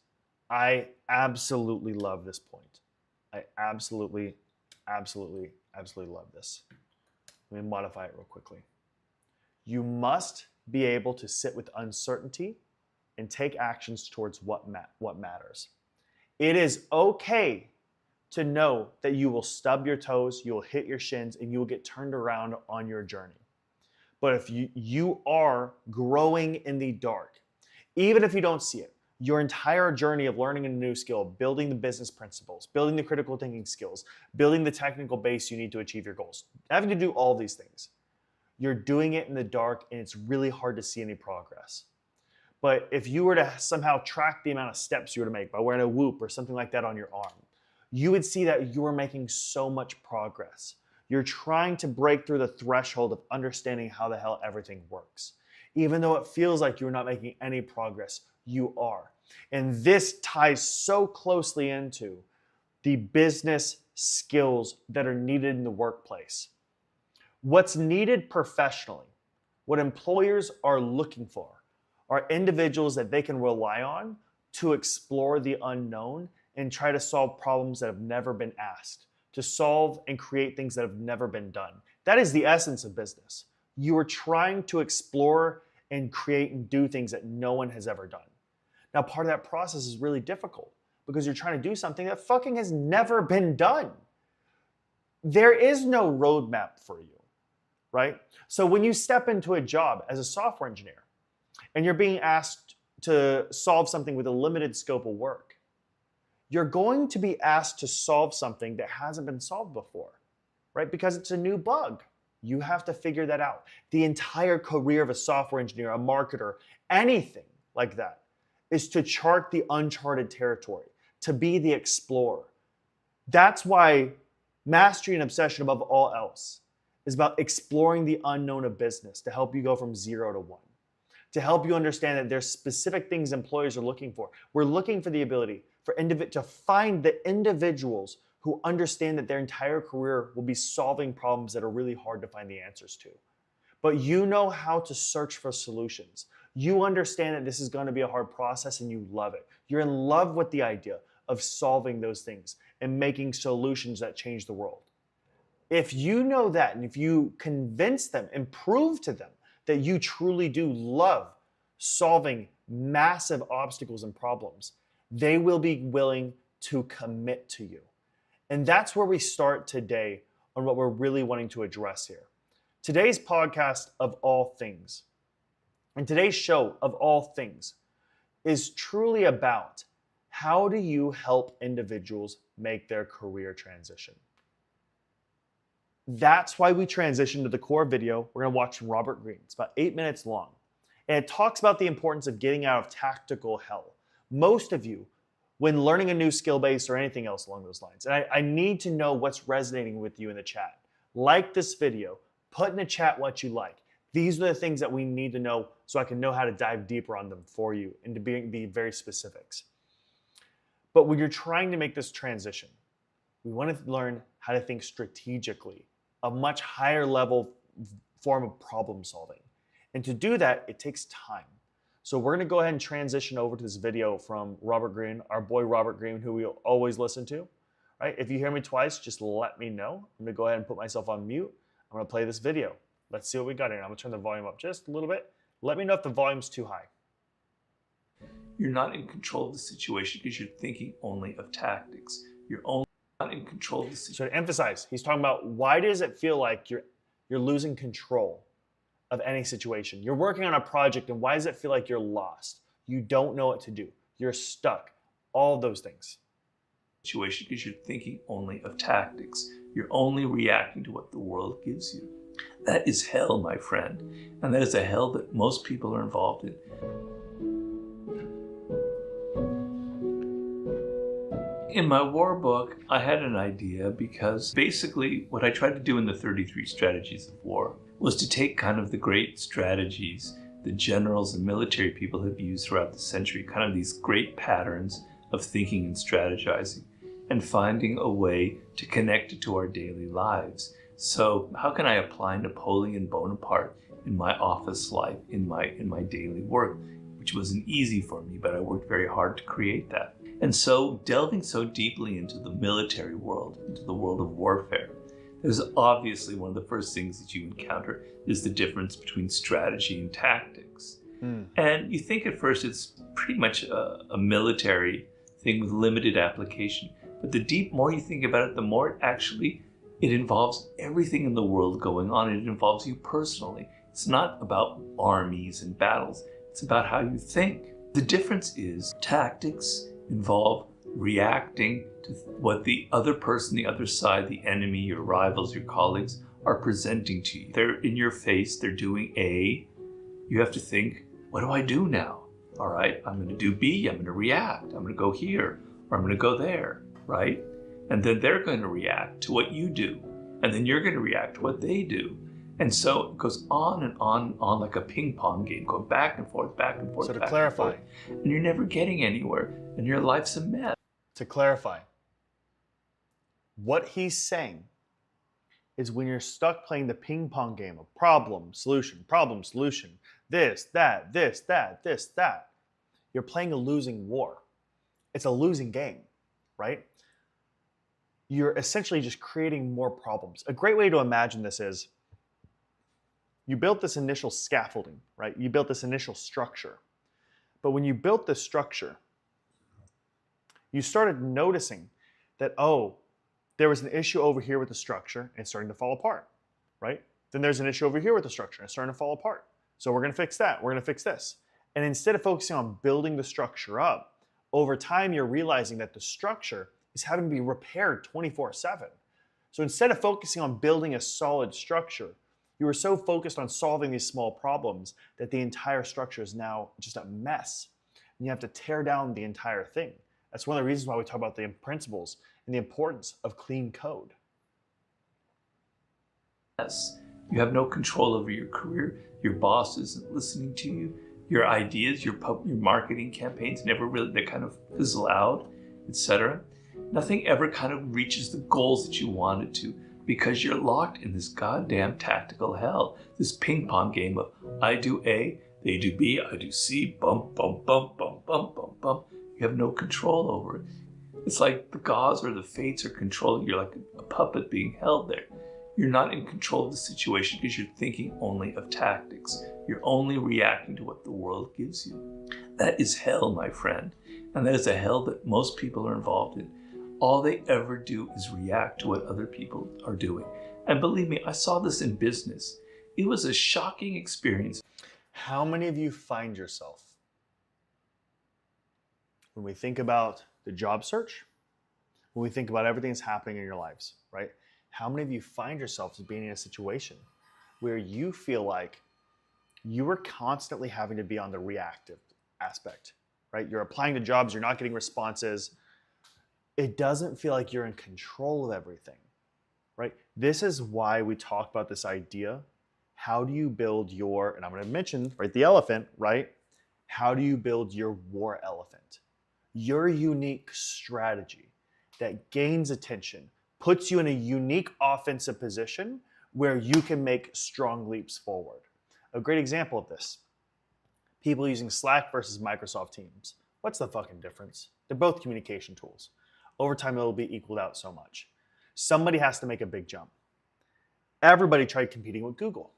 I absolutely love this point. I absolutely love this. Let me modify it real quickly. You must be able to sit with uncertainty and take actions towards what matters. It is okay to know that you will stub your toes, you will hit your shins, and you will get turned around on your journey. But if you are growing in the dark, even if you don't see it, your entire journey of learning a new skill, building the business principles, building the critical thinking skills, building the technical base you need to achieve your goals, having to do all these things, you're doing it in the dark, and it's really hard to see any progress. But if you were to somehow track the amount of steps you were to make by wearing a Whoop or something like that on your arm, you would see that you are making so much progress. You're trying to break through the threshold of understanding how the hell everything works. Even though it feels like you're not making any progress, you are. And this ties so closely into the business skills that are needed in the workplace. What's needed professionally, what employers are looking for, are individuals that they can rely on to explore the unknown and try to solve problems that have never been asked, to solve and create things that have never been done. That is the essence of business. You are trying to explore and create and do things that no one has ever done. Now, part of that process is really difficult because you're trying to do something that fucking has never been done. There is no roadmap for you, right? So when you step into a job as a software engineer and you're being asked to solve something with a limited scope of work, you're going to be asked to solve something that hasn't been solved before, right? Because it's a new bug. You have to figure that out. The entire career of a software engineer, a marketer, anything like that, is to chart the uncharted territory, to be the explorer. That's why mastery and obsession above all else is about exploring the unknown of business to help you go from 0 to 1, to help you understand that there's specific things employers are looking for. We're looking for the ability for to find the individuals who understand that their entire career will be solving problems that are really hard to find the answers to. But you know how to search for solutions. You understand that this is going to be a hard process and you love it. You're in love with the idea of solving those things and making solutions that change the world. If you know that, and if you convince them and prove to them that you truly do love solving massive obstacles and problems, they will be willing to commit to you. And that's where we start today on what we're really wanting to address here. Today's podcast of all things, and today's show of all things, is truly about how do you help individuals make their career transition. That's why we transitioned to the core video we're going to watch from Robert Greene. It's about 8 minutes long. And it talks about the importance of getting out of tactical hell. Most of you, when learning a new skill base or anything else along those lines, and I need to know what's resonating with you in the chat. Like this video, put in the chat what you like. These are the things that we need to know so I can know how to dive deeper on them for you and to be very specifics. But when you're trying to make this transition, we want to learn how to think strategically, a much higher level form of problem solving. And to do that, it takes time. So we're going to go ahead and transition over to this video from Robert Greene, our boy Robert Greene, who we always listen to. right? If you hear me twice, just let me know. I'm gonna go ahead and put myself on mute. I'm gonna play this video. Let's see what we got here. I'm gonna turn the volume up just a little bit. Let me know if the volume's too high. You're not in control of the situation because you're thinking only of tactics. You're only not in control of the situation. So to emphasize, he's talking about why does it feel like you're losing control of any situation? You're working on a project, and why does it feel like you're lost? You don't know what to do. You're stuck. All of those things. Situation because you're thinking only of tactics. You're only reacting to what the world gives you. That is hell, my friend. And that is a hell that most people are involved in. In my war book, I had an idea because basically what I tried to do in the 33 strategies of war was to take kind of the great strategies that generals and military people have used throughout the century, kind of these great patterns of thinking and strategizing, and finding a way to connect it to our daily lives. So how can I apply Napoleon Bonaparte in my office life, in my daily work, which wasn't easy for me, but I worked very hard to create that. And so delving so deeply into the military world, into the world of warfare, there's obviously one of the first things that you encounter is the difference between strategy and tactics. And you think at first it's pretty much a military thing with limited application. But the more you think about it, the more it involves everything in the world going on. It involves you personally. It's not about armies and battles. It's about how you think. The difference is tactics involve reacting to what the other person, the other side, the enemy, your rivals, your colleagues are presenting to you. They're in your face, they're doing A. You have to think, what do I do now? All right, I'm going to do B, I'm going to react. I'm going to go here, or I'm going to go there, right? And then they're going to react to what you do. And then you're going to react to what they do. And so it goes on and on and on like a ping pong game, going back and forth, back and forth, So to back clarify, and forth. And you're never getting anywhere, and your life's a mess. To clarify, what he's saying is when you're stuck playing the ping pong game of problem, solution, this, that, this, that, this, that, you're playing a losing war. It's a losing game, right? You're essentially just creating more problems. A great way to imagine this is you built this initial scaffolding, right? You built this initial structure. But when you built this structure, you started noticing that, oh, there was an issue over here with the structure and it's starting to fall apart, right? Then there's an issue over here with the structure and it's starting to fall apart. So we're going to fix that. We're going to fix this. And instead of focusing on building the structure up, over time you're realizing that the structure is having to be repaired 24/7. So instead of focusing on building a solid structure, you were so focused on solving these small problems that the entire structure is now just a mess. And you have to tear down the entire thing. That's one of the reasons why we talk about the principles and the importance of clean code. Yes. You have no control over your career. Your boss isn't listening to you. Your ideas, your marketing campaigns they kind of fizzle out, etc. Nothing ever kind of reaches the goals that you want it to because you're locked in this goddamn tactical hell. This ping pong game of I do A, they do B, I do C, bump, bump, bump, bump, bump, bump, bump. You have no control over it. It's like the gods or the fates are controlling you. You're like a puppet being held there. You're not in control of the situation because you're thinking only of tactics. You're only reacting to what the world gives you. That is hell, my friend. And that is a hell that most people are involved in. All they ever do is react to what other people are doing. And believe me, I saw this in business. It was a shocking experience. How many of you find yourself, when we think about the job search, when we think about everything that's happening in your lives, right? How many of you find yourselves being in a situation where you feel like you are constantly having to be on the reactive aspect, right? You're applying to jobs, you're not getting responses. It doesn't feel like you're in control of everything, right? This is why we talk about this idea. How do you build your, and I'm going to mention, right, the elephant, right? How do you build your war elephant? Your unique strategy that gains attention, puts you in a unique offensive position where you can make strong leaps forward. A great example of this, people using Slack versus Microsoft Teams. What's the fucking difference? They're both communication tools. over time it'll be equaled out so much. Somebody has to make a big jump. Everybody tried competing with Google.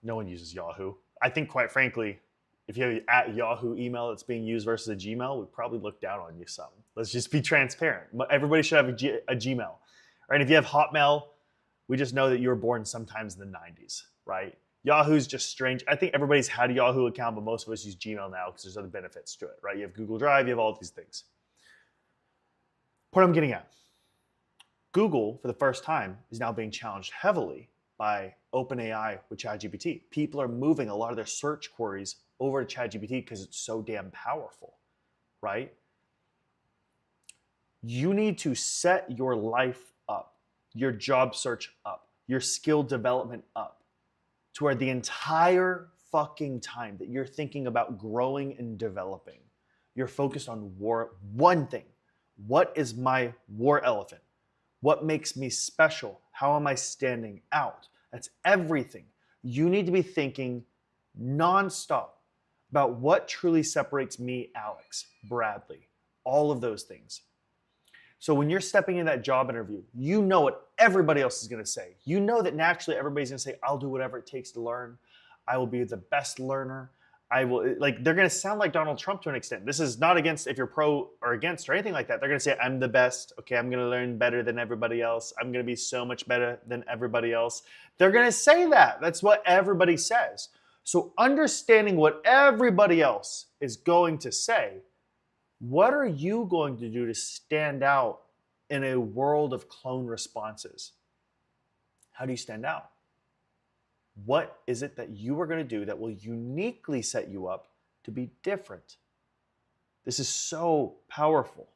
No one uses Yahoo. I think, quite frankly, if you have at Yahoo email that's being used versus a Gmail, we'd probably look down on you some. Let's just be transparent. But everybody should have a Gmail. Right? If you have Hotmail, we just know that you were born sometimes in the 90s, right? Yahoo's just strange. I think everybody's had a Yahoo account, but most of us use Gmail now because there's other benefits to it, right? You have Google Drive, you have all these things. What I'm getting at, Google, for the first time, is now being challenged heavily by OpenAI with ChatGPT. People are moving a lot of their search queries over to ChatGPT because it's so damn powerful, right? You need to set your life up, your job search up, your skill development up, to where the entire fucking time that you're thinking about growing and developing, you're focused on one thing. What is my war elephant? What makes me special? How am I standing out? That's everything. You need to be thinking nonstop about what truly separates me, Alex, Bradley, all of those things. So when you're stepping in that job interview, you know what everybody else is going to say. You know that naturally everybody's going to say, I'll do whatever it takes to learn. I will be the best learner. I will, like, they're going to sound like Donald Trump to an extent. This is not against if you're pro or against or anything like that. They're going to say, I'm the best. Okay, I'm going to learn better than everybody else. I'm going to be so much better than everybody else. They're going to say that. That's what everybody says. So understanding what everybody else is going to say, what are you going to do to stand out in a world of clone responses? How do you stand out? What is it that you are going to do that will uniquely set you up to be different? This is so powerful.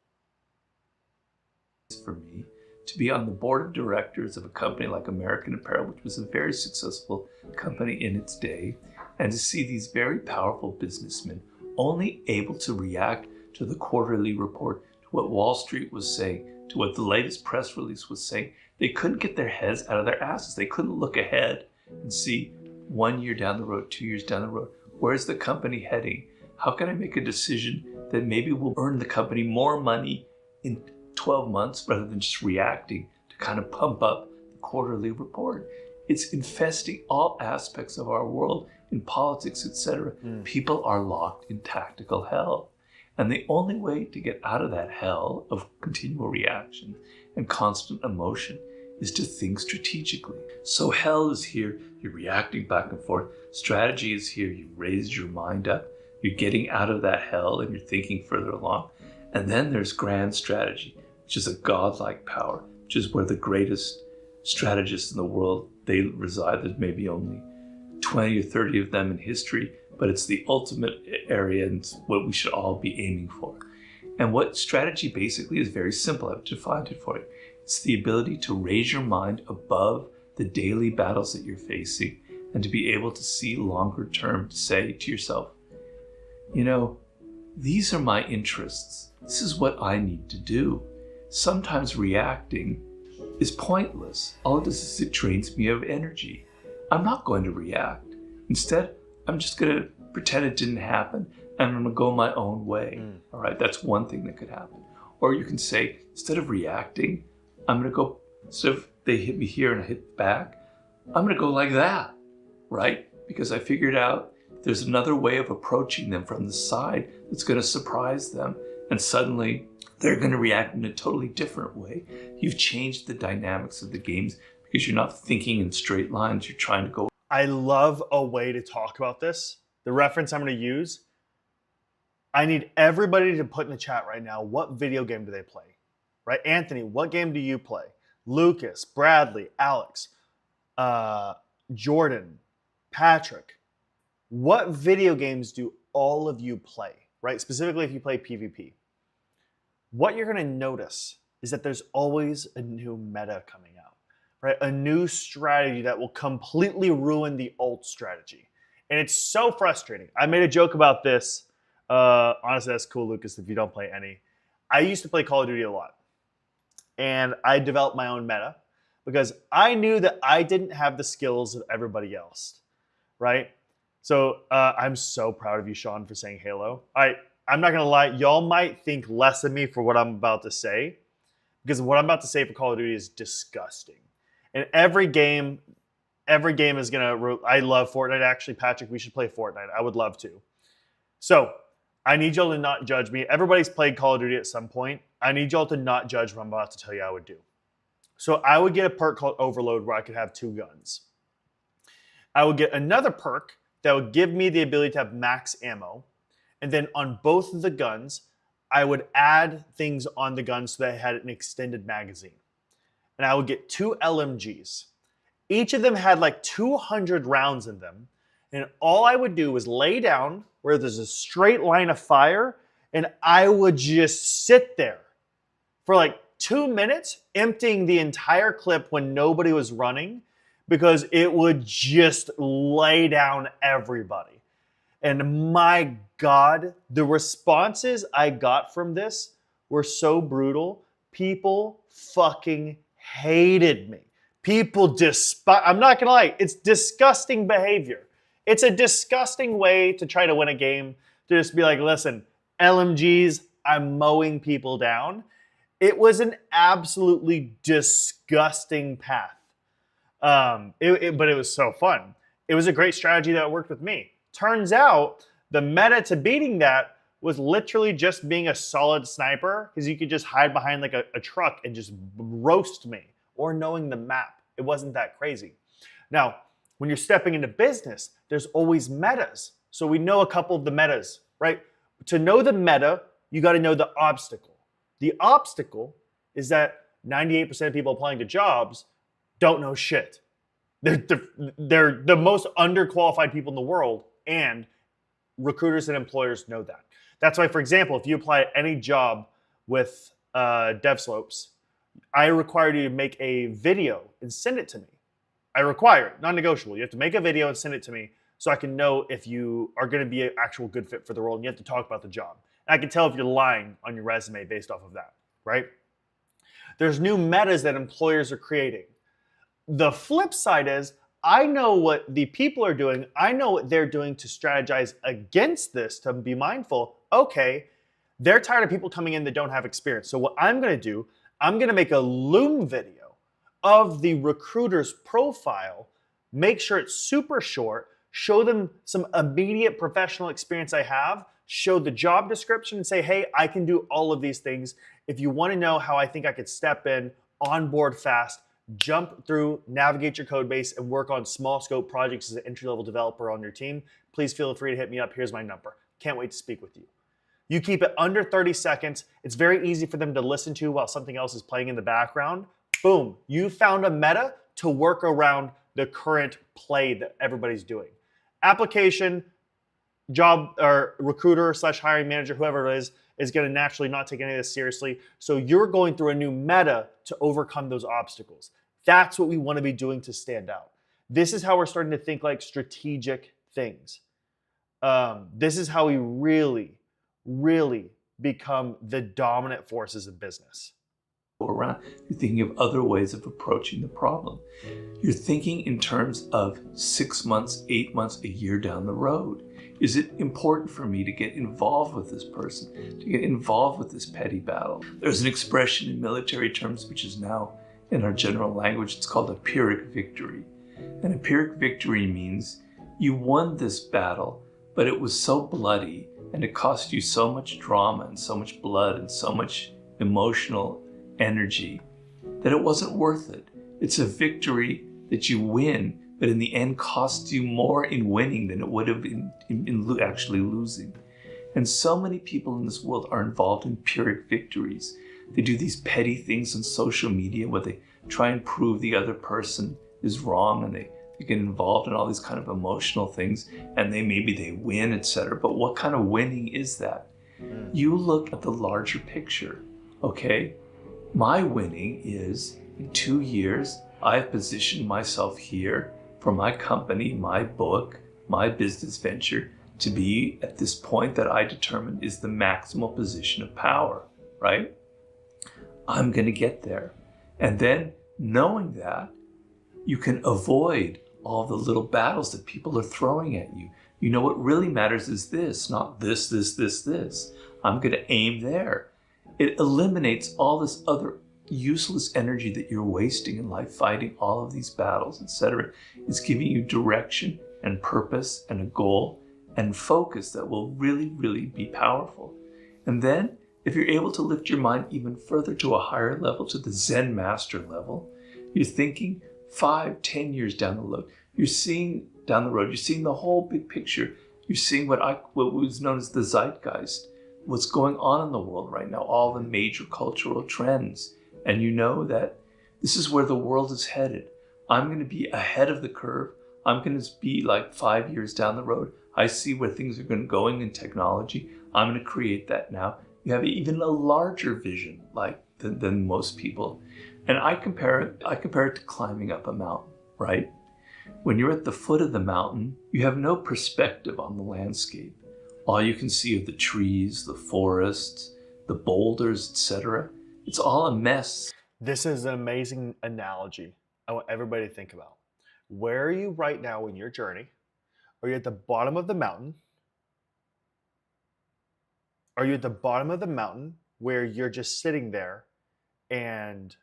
For me to be on the board of directors of a company like American Apparel, which was a very successful company in its day, and to see these very powerful businessmen only able to react to the quarterly report, to what Wall Street was saying, to what the latest press release was saying. They couldn't get their heads out of their asses. They couldn't look ahead and see 1 year down the road, 2 years down the road, where's the company heading? How can I make a decision that maybe will earn the company more money in 12 months rather than just reacting to kind of pump up the quarterly report? It's infesting all aspects of our world, in politics, etc. People are locked in tactical hell. And the only way to get out of that hell of continual reaction and constant emotion is to think strategically. So hell is here, you're reacting back and forth. Strategy is here, you raised your mind up, you're getting out of that hell and you're thinking further along. And then there's grand strategy, which is a godlike power, which is where the greatest strategists in the world, they reside. There's maybe only 20 or 30 of them in history, but it's the ultimate area and it's what we should all be aiming for. And what strategy basically is very simple. I've defined it for you. It's the ability to raise your mind above the daily battles that you're facing and to be able to see longer term, to say to yourself, you know, these are my interests. This is what I need to do. Sometimes reacting is pointless. All it does is it drains me of energy. I'm not going to react. Instead, I'm just going to pretend it didn't happen and I'm going to go my own way. All right, that's one thing that could happen. Or you can say, instead of reacting, I'm going to go, instead of they hit me here and I hit back, I'm going to go like that, right? Because I figured out there's another way of approaching them from the side that's going to surprise them. And suddenly they're going to react in a totally different way. You've changed the dynamics of the games because you're not thinking in straight lines. You're trying to go. I love a way to talk about this. The reference I'm going to use, I need everybody to put in the chat right now, what video game do they play? Right? Anthony, what game do you play? Lucas, Bradley, Alex, Jordan, Patrick. What video games do all of you play? Right? Specifically if you play PvP. What you're going to notice is that there's always a new meta coming out. Right? A new strategy that will completely ruin the old strategy. And it's so frustrating. I made a joke about this. Honestly, that's cool, Lucas, if you don't play any. I used to play Call of Duty a lot. And I developed my own meta because I knew that I didn't have the skills of everybody else, right? So I'm so proud of you, Sean, for saying Halo. All right, I'm not going to lie, y'all might think less of me for what I'm about to say, because what I'm about to say for Call of Duty is disgusting. And every game is going to, I love Fortnite actually, Patrick, we should play Fortnite. I would love to. So I need y'all to not judge me. Everybody's played Call of Duty at some point. I need y'all to not judge what I'm about to tell you I would do. So I would get a perk called Overload where I could have 2 guns. I would get another perk that would give me the ability to have max ammo. And then on both of the guns, I would add things on the gun so that I had an extended magazine. And I would get 2 LMGs. Each of them had like 200 rounds in them. And all I would do was lay down where there's a straight line of fire, and I would just sit there for like 2 minutes, emptying the entire clip when nobody was running, because it would just lay down everybody. And my God, the responses I got from this were so brutal. People fucking hated me. People despise, I'm not gonna lie, it's disgusting behavior. It's a disgusting way to try to win a game, to just be like, listen, LMGs, I'm mowing people down. It was an absolutely disgusting path. But it was so fun. It was a great strategy that worked with me. Turns out the meta to beating that was literally just being a solid sniper, because you could just hide behind like a truck and just roast me, or knowing the map. It wasn't that crazy. Now, when you're stepping into business, there's always metas. So we know a couple of the metas, right? To know the meta, you got to know the obstacle. The obstacle is that 98% of people applying to jobs don't know shit. They're the most underqualified people in the world, and recruiters and employers know that. That's why, for example, if you apply at any job with Devslopes, I require you to make a video and send it to me. I require it, non-negotiable. You have to make a video and send it to me so I can know if you are going to be an actual good fit for the role, and you have to talk about the job. And I can tell if you're lying on your resume based off of that, right? There's new metas that employers are creating. The flip side is, I know what the people are doing. I know what they're doing to strategize against this, to be mindful. Okay, they're tired of people coming in that don't have experience. So what I'm going to do, I'm going to make a Loom video of the recruiter's profile, make sure it's super short, show them some immediate professional experience I have, show the job description and say, hey, I can do all of these things. If you want to know how I think I could step in, onboard fast, jump through, navigate your code base, and work on small scope projects as an entry-level developer on your team, please feel free to hit me up. Here's my number. Can't wait to speak with you. You keep it under 30 seconds. It's very easy for them to listen to while something else is playing in the background. Boom, you found a meta to work around the current play that everybody's doing. Application, job, or recruiter / hiring manager, whoever it is going to naturally not take any of this seriously. So you're going through a new meta to overcome those obstacles. That's what we want to be doing to stand out. This is how we're starting to think like strategic things. This is how we really, really become the dominant forces of business. Around, you're thinking of other ways of approaching the problem. You're thinking in terms of 6 months, 8 months, a year down the road. Is it important for me to get involved with this person, to get involved with this petty battle? There's an expression in military terms, which is now in our general language, it's called a Pyrrhic victory. And a Pyrrhic victory means you won this battle, but it was so bloody and it cost you so much drama and so much blood and so much emotional energy that it wasn't worth it. It's a victory that you win, but in the end costs you more in winning than it would have in actually losing. And so many people in this world are involved in Pyrrhic victories. They do these petty things on social media where they try and prove the other person is wrong, and they get involved in all these kind of emotional things, and maybe they win, etc. But what kind of winning is that? You look at the larger picture, okay? My winning is, in 2 years, I've positioned myself here for my company, my book, my business venture to be at this point that I determine is the maximal position of power, right? I'm going to get there. And then knowing that, you can avoid all the little battles that people are throwing at you. You know what really matters is this, not this, this, this, this. I'm going to aim there. It eliminates all this other useless energy that you're wasting in life, fighting all of these battles, etc. It's giving you direction and purpose and a goal and focus that will really, really be powerful. And then, if you're able to lift your mind even further to a higher level, to the Zen master level, you're thinking 5, 10 years down the road. You're seeing down the road, you're seeing the whole big picture. You're seeing what was known as the zeitgeist, what's going on in the world right now, all the major cultural trends. And you know that this is where the world is headed. I'm going to be ahead of the curve. I'm going to be like 5 years down the road. I see where things are going in technology. I'm going to create that now. You have even a larger vision than most people. And I compare it to climbing up a mountain, right? When you're at the foot of the mountain, you have no perspective on the landscape. All you can see are the trees, the forests, the boulders, etc. It's all a mess. This is an amazing analogy I want everybody to think about. Where are you right now in your journey? Are you at the bottom of the mountain? Are you at the bottom of the mountain where you're just sitting there and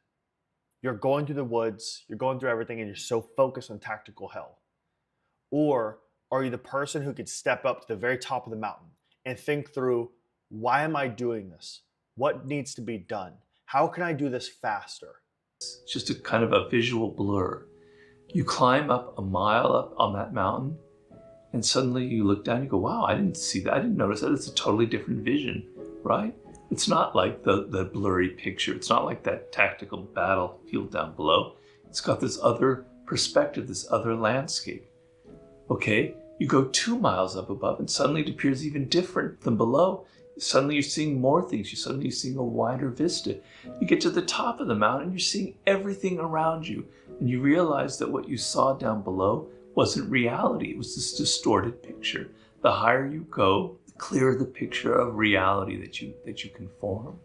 you're going through the woods, you're going through everything, and you're so focused on tactical hell? Or are you the person who could step up to the very top of the mountain and think through, why am I doing this? What needs to be done? How can I do this faster? It's just a kind of a visual blur. You climb up a mile up on that mountain, and suddenly you look down and you go, wow, I didn't see that. I didn't notice that. It's a totally different vision, right? It's not like the blurry picture. It's not like that tactical battlefield down below. It's got this other perspective, this other landscape. Okay, you go 2 miles up above and suddenly it appears even different than below. Suddenly you're seeing more things. You're seeing a wider vista. You get to the top of the mountain, you're seeing everything around you. And you realize that what you saw down below wasn't reality. It was this distorted picture. The higher you go, the clearer the picture of reality that you can form.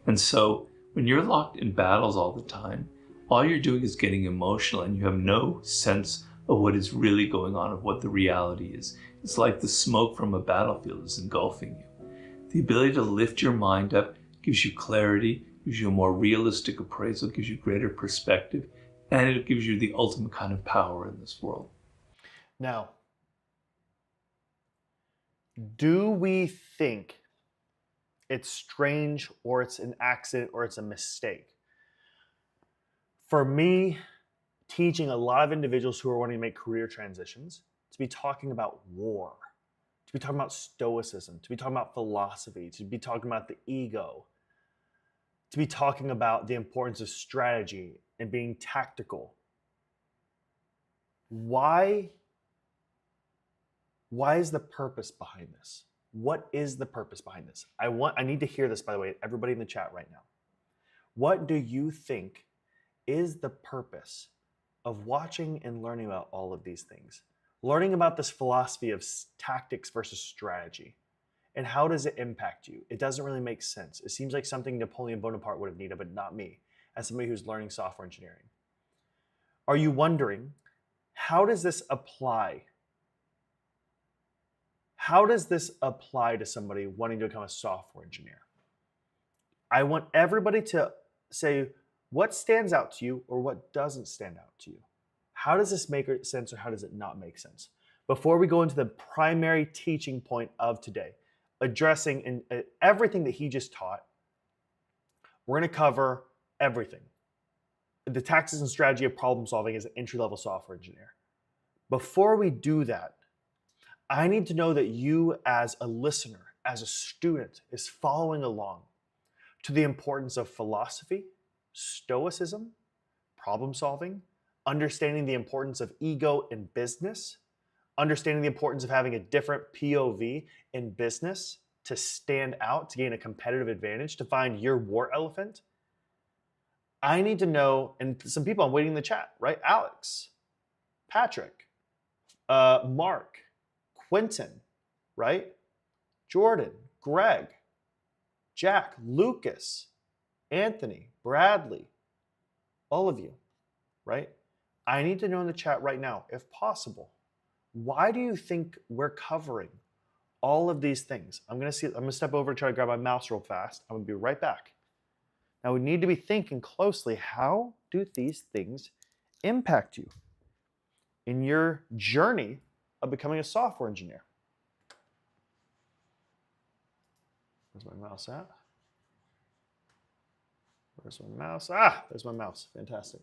And so when you're locked in battles all the time, all you're doing is getting emotional and you have no sense of what is really going on, of what the reality is. It's like the smoke from a battlefield is engulfing you. The ability to lift your mind up gives you clarity, gives you a more realistic appraisal, gives you greater perspective, and it gives you the ultimate kind of power in this world. Now, do we think it's strange or it's an accident or it's a mistake? For me, teaching a lot of individuals who are wanting to make career transitions to be talking about war, to be talking about stoicism, to be talking about philosophy, to be talking about the ego, to be talking about the importance of strategy and being tactical. Why is the purpose behind this? What is the purpose behind this? I need to hear this, by the way, everybody in the chat right now. What do you think is the purpose of watching and learning about all of these things? Learning about this philosophy of tactics versus strategy. And how does it impact you? It doesn't really make sense. It seems like something Napoleon Bonaparte would have needed, but not me, as somebody who's learning software engineering. Are you wondering, how does this apply? How does this apply to somebody wanting to become a software engineer? I want everybody to say what stands out to you or what doesn't stand out to you. How does this make sense or how does it not make sense? Before we go into the primary teaching point of today, addressing everything that he just taught, we're going to cover everything. The tactics and strategy of problem solving as an entry-level software engineer. Before we do that, I need to know that you as a listener, as a student, is following along to the importance of philosophy, stoicism, problem solving, understanding the importance of ego in business, understanding the importance of having a different POV in business to stand out, to gain a competitive advantage, to find your war elephant. I need to know, and some people I'm waiting in the chat, right? Alex, Patrick, Mark, Quentin, right? Jordan, Greg, Jack, Lucas, Anthony, Bradley, all of you, right? I need to know in the chat right now, if possible, Why do you think we're covering all of these things? I'm gonna step over and try to grab my mouse real fast. I'm gonna be right back. Now we need to be thinking closely, how do these things impact you in your journey of becoming a software engineer? Where's my mouse at? Where's my mouse? Ah, there's my mouse. Fantastic.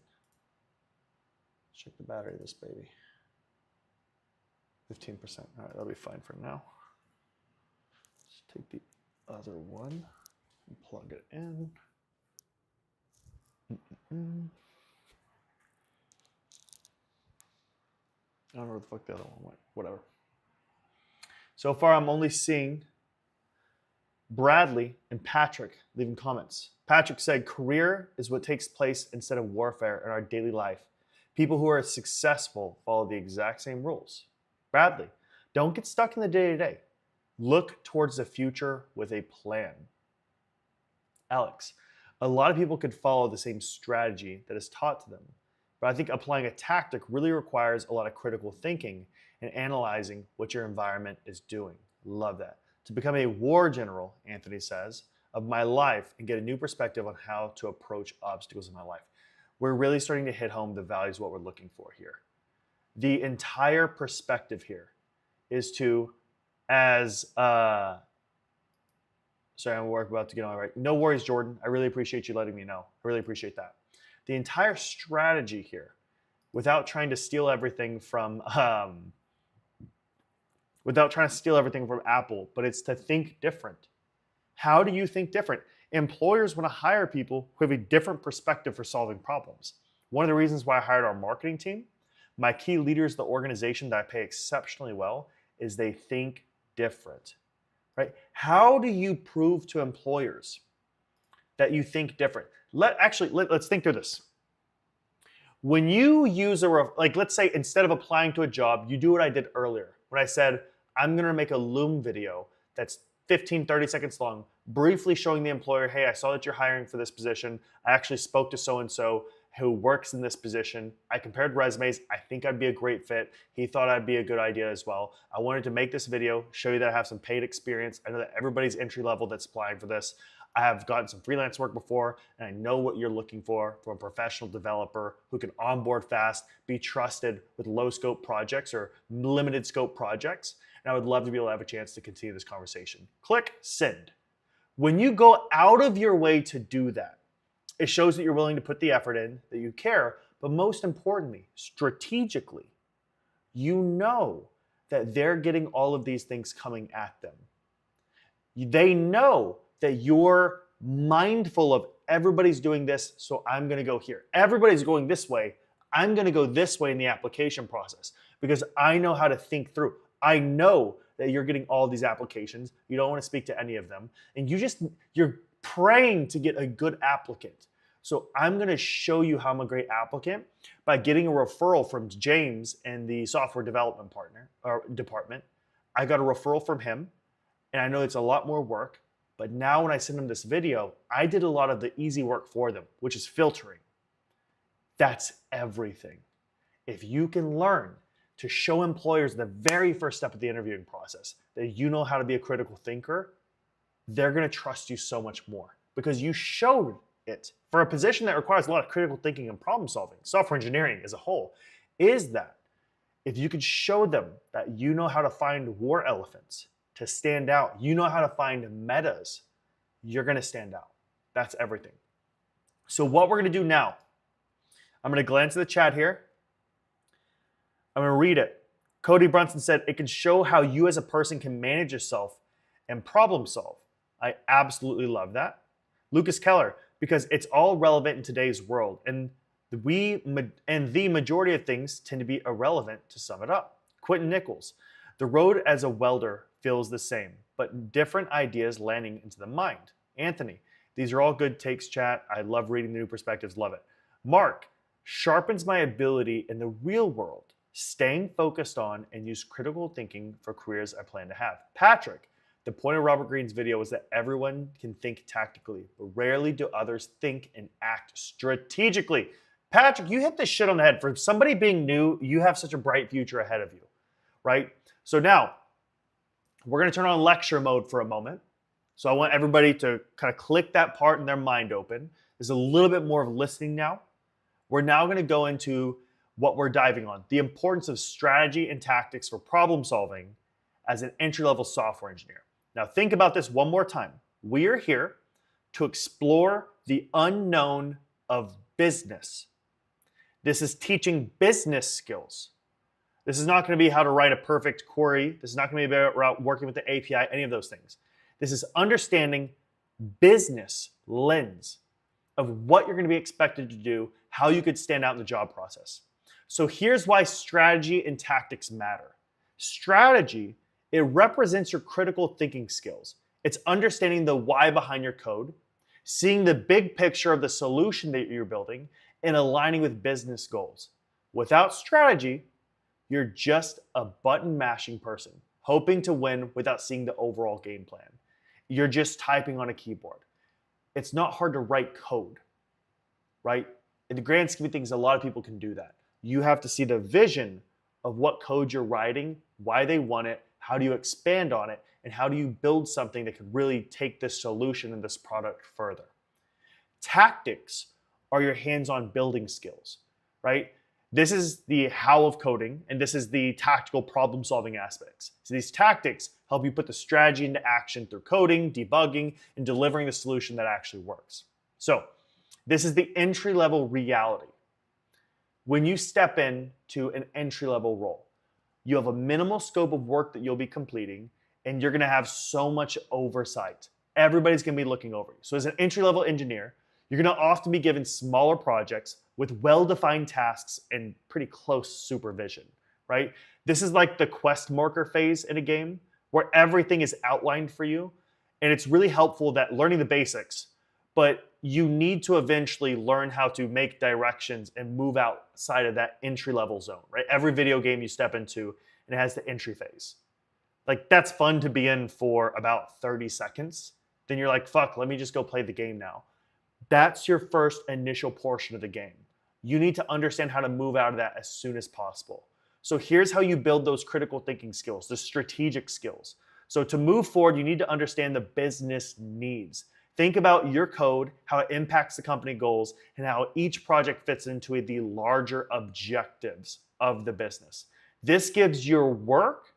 Let's check the battery of this baby. 15%. All right, that'll be fine for now. Let's take the other one and plug it in. I don't know where the fuck the other one went. Whatever. So far, I'm only seeing Bradley and Patrick leaving comments. Patrick said, career is what takes place instead of warfare in our daily life. People who are successful follow the exact same rules. Bradley, don't get stuck in the day-to-day. Look towards the future with a plan. Alex, a lot of people could follow the same strategy that is taught to them, but I think applying a tactic really requires a lot of critical thinking and analyzing what your environment is doing. Love that. To become a war general, Anthony says, of my life and get a new perspective on how to approach obstacles in my life. We're really starting to hit home the values, what we're looking for here. The entire perspective here is to, sorry, I'm about to get on right. No worries, Jordan. I really appreciate you letting me know. I really appreciate that. The entire strategy here, without trying to steal everything from Apple, but it's to think different. How do you think different? Employers want to hire people who have a different perspective for solving problems. One of the reasons why I hired our marketing team, my key leaders of the organization that I pay exceptionally well, is they think different. Right? How do you prove to employers that you think different? Let's think through this. When you use let's say instead of applying to a job, you do what I did earlier. When I said, I'm gonna make a Loom video that's 15, 30 seconds long, briefly showing the employer, hey, I saw that you're hiring for this position. I actually spoke to so-and-so who works in this position. I compared resumes. I think I'd be a great fit. He thought I'd be a good idea as well. I wanted to make this video, show you that I have some paid experience. I know that everybody's entry level that's applying for this. I have gotten some freelance work before, and I know what you're looking for from a professional developer who can onboard fast, be trusted with low scope projects or limited scope projects. And I would love to be able to have a chance to continue this conversation. Click send. When you go out of your way to do that, it shows that you're willing to put the effort in, that you care, but most importantly, strategically, you know that they're getting all of these things coming at them. They know that you're mindful of everybody's doing this, so I'm gonna go here. Everybody's going this way, I'm gonna go this way in the application process because I know how to think through. I know that you're getting all these applications. You don't want to speak to any of them. And you're praying to get a good applicant. So I'm going to show you how I'm a great applicant by getting a referral from James in the software development department. I got a referral from him, and I know it's a lot more work. But now when I send them this video, I did a lot of the easy work for them, which is filtering. That's everything. If you can learn to show employers the very first step of the interviewing process that you know how to be a critical thinker, they're going to trust you so much more because you showed it. For a position that requires a lot of critical thinking and problem solving, software engineering as a whole, is that if you could show them that you know how to find war elephants to stand out, you know how to find metas, you're going to stand out. That's everything. So what we're going to do now, I'm going to glance at the chat here. I'm going to read it. Cody Brunson said, it can show how you as a person can manage yourself and problem solve. I absolutely love that. Lucas Keller, because it's all relevant in today's world. And the majority of things tend to be irrelevant to sum it up. Quentin Nichols, the road as a welder feels the same, but different ideas landing into the mind. Anthony, these are all good takes, chat. I love reading the new perspectives, love it. Mark, sharpens my ability in the real world, staying focused on and use critical thinking for careers I plan to have. Patrick, the point of Robert Greene's video was that everyone can think tactically, but rarely do others think and act strategically. Patrick, you hit this shit on the head. For somebody being new, you have such a bright future ahead of you. right? So now we're going to turn on lecture mode for a moment. So I want everybody to kind of click that part in their mind open. There's a little bit more of listening now. We're now going to go into what we're diving on, the importance of strategy and tactics for problem solving as an entry-level software engineer. Now think about this one more time. We are here to explore the unknown of business. This is teaching business skills. This is not going to be how to write a perfect query. This is not going to be about working with the API, any of those things. This is understanding business lens of what you're going to be expected to do, how you could stand out in the job process. So here's why strategy and tactics matter. Strategy, it represents your critical thinking skills. It's understanding the why behind your code, seeing the big picture of the solution that you're building, and aligning with business goals. Without strategy, you're just a button mashing person, hoping to win without seeing the overall game plan. You're just typing on a keyboard. It's not hard to write code, right? In the grand scheme of things, a lot of people can do that. You have to see the vision of what code you're writing, why they want it, how do you expand on it, and how do you build something that could really take this solution and this product further. Tactics are your hands-on building skills, right? This is the how of coding, and this is the tactical problem-solving aspects. So these tactics help you put the strategy into action through coding, debugging, and delivering the solution that actually works. So this is the entry-level reality. When you step into an entry-level role, you have a minimal scope of work that you'll be completing, and you're going to have so much oversight. Everybody's going to be looking over you. So as an entry-level engineer, you're going to often be given smaller projects with well-defined tasks and pretty close supervision, right? This is like the quest marker phase in a game where everything is outlined for you. And it's really helpful that learning the basics, but you need to eventually learn how to make directions and move outside of that entry-level zone, right? Every video game you step into, and it has the entry phase. Like, that's fun to be in for about 30 seconds. Then you're like, fuck, let me just go play the game now. That's your first initial portion of the game. You need to understand how to move out of that as soon as possible. So here's how you build those critical thinking skills, the strategic skills. So to move forward, you need to understand the business needs. Think about your code, how it impacts the company goals, and how each project fits into the larger objectives of the business. This gives your work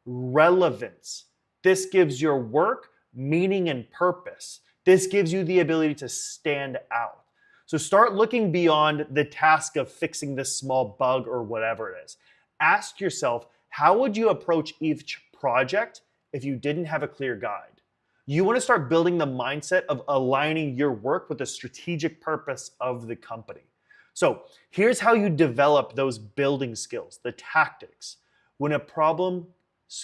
relevance. This gives your work meaning and purpose. This gives you the ability to stand out. So start looking beyond the task of fixing this small bug or whatever it is. Ask yourself, how would you approach each project if you didn't have a clear guide? You want to start building the mindset of aligning your work with the strategic purpose of the company. So here's how you develop those building skills, the tactics. When a problem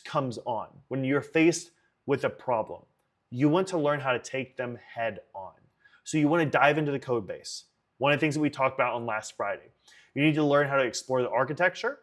comes on, when you're faced with a problem, you want to learn how to take them head on. So you want to dive into the code base. One of the things that we talked about on last Friday. You need to learn how to explore the architecture.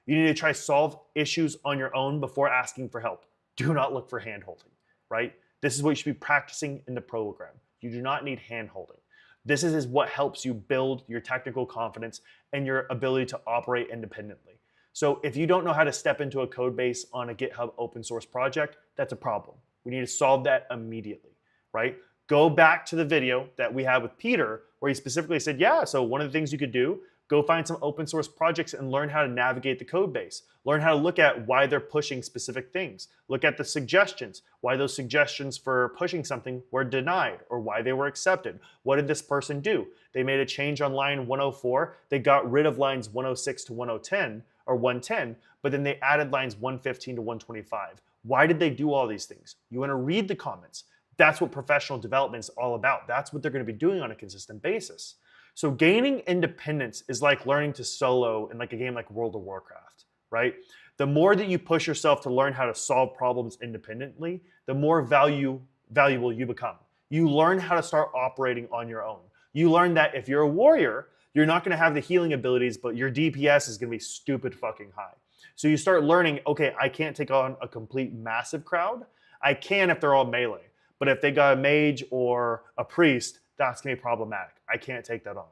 You need to try solve issues on your own before asking for help. Do not look for hand-holding, right? This is what you should be practicing in the program. You do not need hand-holding. This is what helps you build your technical confidence and your ability to operate independently. So if you don't know how to step into a code base on a GitHub open source project, that's a problem. We need to solve that immediately, right? Go back to the video that we had with Peter where he specifically said, yeah, so one of the things you could do, go find some open source projects and learn how to navigate the code base. Learn how to look at why they're pushing specific things. Look at the suggestions, why those suggestions for pushing something were denied or why they were accepted. What did this person do? They made a change on line 104. They got rid of lines 106 to 110 or 110, but then they added lines 115 to 125. Why did they do all these things? You want to read the comments. That's what professional development is all about. That's what they're going to be doing on a consistent basis. So gaining independence is like learning to solo in like a game like World of Warcraft, right? The more that you push yourself to learn how to solve problems independently, the more valuable you become. You learn how to start operating on your own. You learn that if you're a warrior, you're not going to have the healing abilities, but your DPS is going to be stupid fucking high. So you start learning, okay, I can't take on a complete massive crowd. I can if they're all melee. But if they got a mage or a priest, that's going to be problematic. I can't take that on.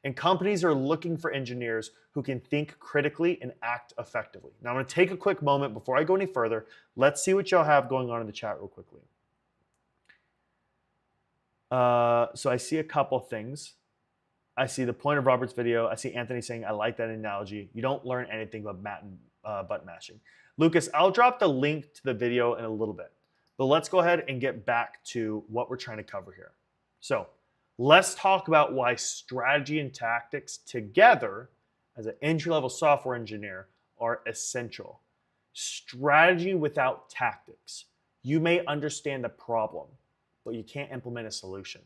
And companies are looking for engineers who can think critically and act effectively. Now, I'm going to take a quick moment before I go any further. Let's see what y'all have going on in the chat real quickly. So I see a couple things. I see the point of Robert's video. I see Anthony saying, I like that analogy. You don't learn anything but button mashing. Lucas, I'll drop the link to the video in a little bit. But let's go ahead and get back to what we're trying to cover here. So let's talk about why strategy and tactics together as an entry-level software engineer are essential. Strategy without tactics. You may understand the problem, but you can't implement a solution.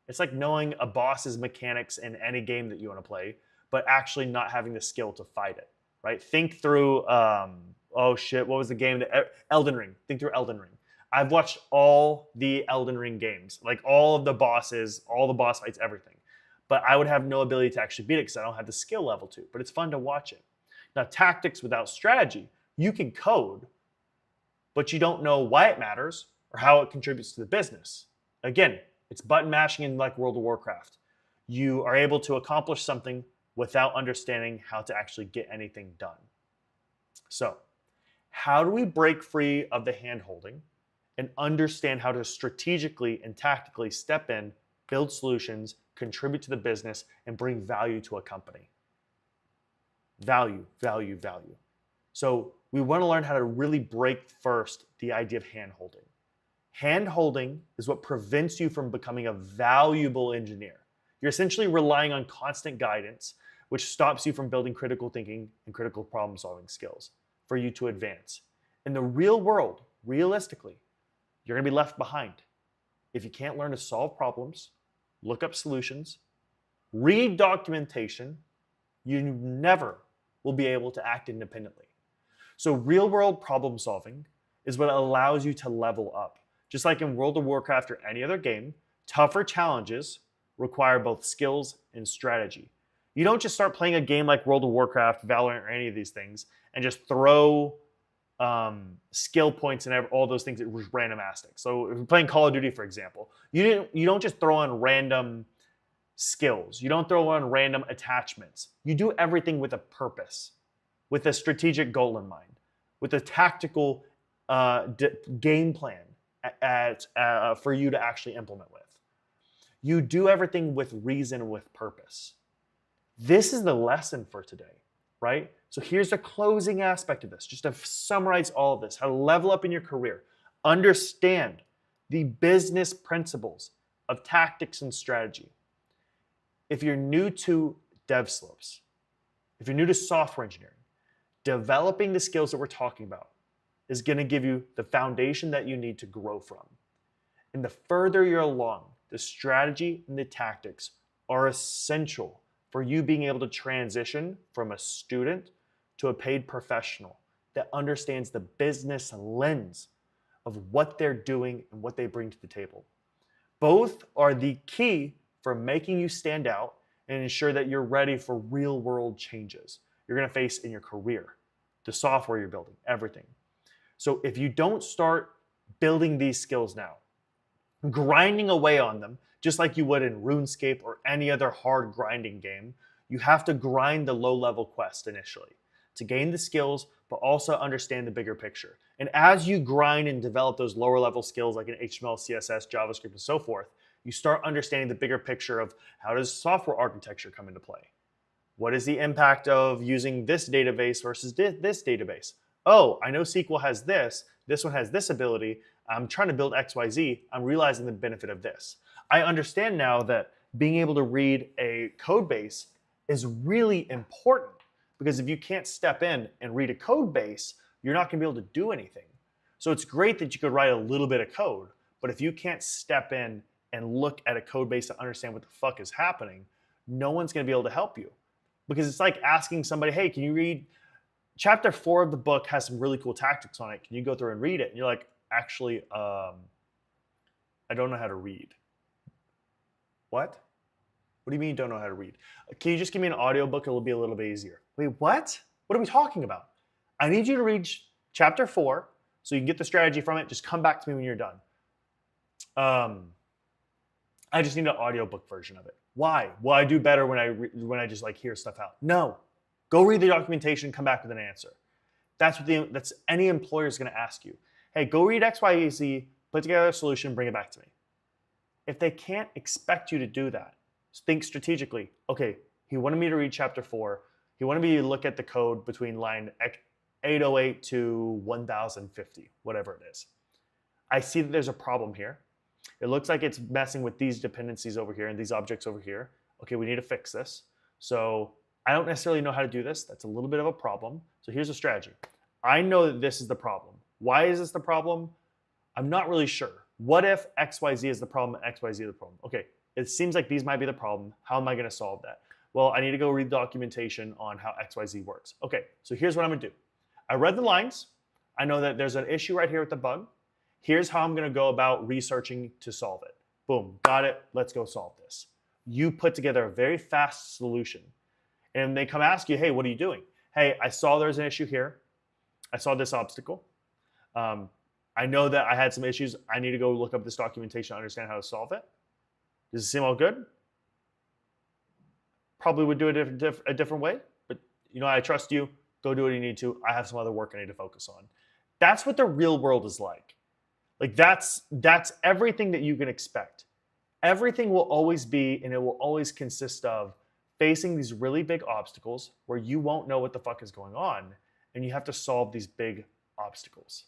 It's like knowing a boss's mechanics in any game that you want to play, but actually not having the skill to fight it, right? Think through, oh shit, what was the game? Elden Ring. Think through Elden Ring. I've watched all the Elden Ring games, like all of the bosses, all the boss fights, everything. But I would have no ability to actually beat it because I don't have the skill level to, but it's fun to watch it. Now, tactics without strategy, you can code, but you don't know why it matters or how it contributes to the business. Again, it's button mashing in like World of Warcraft. You are able to accomplish something without understanding how to actually get anything done. So, how do we break free of the hand-holding and understand how to strategically and tactically step in, build solutions, contribute to the business, and bring value to a company? Value, value, value. So we want to learn how to really break first the idea of hand-holding. Hand-holding is what prevents you from becoming a valuable engineer. You're essentially relying on constant guidance, which stops you from building critical thinking and critical problem-solving skills for you to advance. In the real world, realistically, you're going to be left behind if you can't learn to solve problems, look up solutions, read documentation. You never will be able to act independently. So real-world problem solving is what allows you to level up. Just like in World of Warcraft or any other game, tougher challenges require both skills and strategy. You don't just start playing a game like World of Warcraft, Valorant, or any of these things and just throw skill points and all those things at randomastic. So if you're playing Call of Duty, for example, you don't just throw on random skills. You don't throw on random attachments. You do everything with a purpose, with a strategic goal in mind, with a tactical game plan for you to actually implement with. You do everything with reason and with purpose. This is the lesson for today, right? So here's the closing aspect of this, just to summarize all of this, how to level up in your career. Understand the business principles of tactics and strategy. If you're new to Devslopes, if you're new to software engineering, developing the skills that we're talking about is going to give you the foundation that you need to grow from. And the further you're along, the strategy and the tactics are essential for you being able to transition from a student to a paid professional that understands the business lens of what they're doing and what they bring to the table. Both are the key for making you stand out and ensure that you're ready for real world changes you're going to face in your career, the software you're building, everything. So if you don't start building these skills now, grinding away on them, just like you would in RuneScape or any other hard grinding game, you have to grind the low-level quest initially to gain the skills, but also understand the bigger picture. And as you grind and develop those lower-level skills like in HTML, CSS, JavaScript, and so forth, you start understanding the bigger picture of how does software architecture come into play? What is the impact of using this database versus this database? Oh, I know SQL has this one has this ability, I'm trying to build XYZ, I'm realizing the benefit of this. I understand now that being able to read a code base is really important because if you can't step in and read a code base, you're not going to be able to do anything. So it's great that you could write a little bit of code, but if you can't step in and look at a code base to understand what the fuck is happening, no one's going to be able to help you. Because it's like asking somebody, hey, can you read chapter 4 of the book has some really cool tactics on it. Can you go through and read it? And you're like, actually, I don't know how to read. What? What do you mean you don't know how to read? Can you just give me an audiobook? It'll be a little bit easier. Wait, what? What are we talking about? I need you to read chapter 4 so you can get the strategy from it. Just come back to me when you're done. I just need an audiobook version of it. Why? Well, I do better when I just like hear stuff out. No, go read the documentation, come back with an answer. That's any employer is going to ask you. Hey, go read X, Y, Z, put together a solution, bring it back to me. If they can't expect you to do that, think strategically. Okay, he wanted me to read chapter 4. He wanted me to look at the code between line 808 to 1050, whatever it is. I see that there's a problem here. It looks like it's messing with these dependencies over here and these objects over here. Okay, we need to fix this. So I don't necessarily know how to do this. That's a little bit of a problem. So here's a strategy. I know that this is the problem. Why is this the problem? I'm not really sure. What if XYZ is the problem and XYZ is the problem? Okay, it seems like these might be the problem. How am I going to solve that? Well, I need to go read documentation on how XYZ works. Okay, so here's what I'm going to do. I read the lines. I know that there's an issue right here with the bug. Here's how I'm going to go about researching to solve it. Boom, got it. Let's go solve this. You put together a very fast solution. And they come ask you, hey, what are you doing? Hey, I saw there's an issue here. I saw this obstacle. I know that I had some issues. I need to go look up this documentation to understand how to solve it. Does it seem all good? Probably would do it a different way, but I trust you. Go do what you need to. I have some other work I need to focus on. That's what the real world is like. Like that's everything that you can expect. Everything will always be, and it will always consist of facing these really big obstacles where you won't know what the fuck is going on, and you have to solve these big obstacles.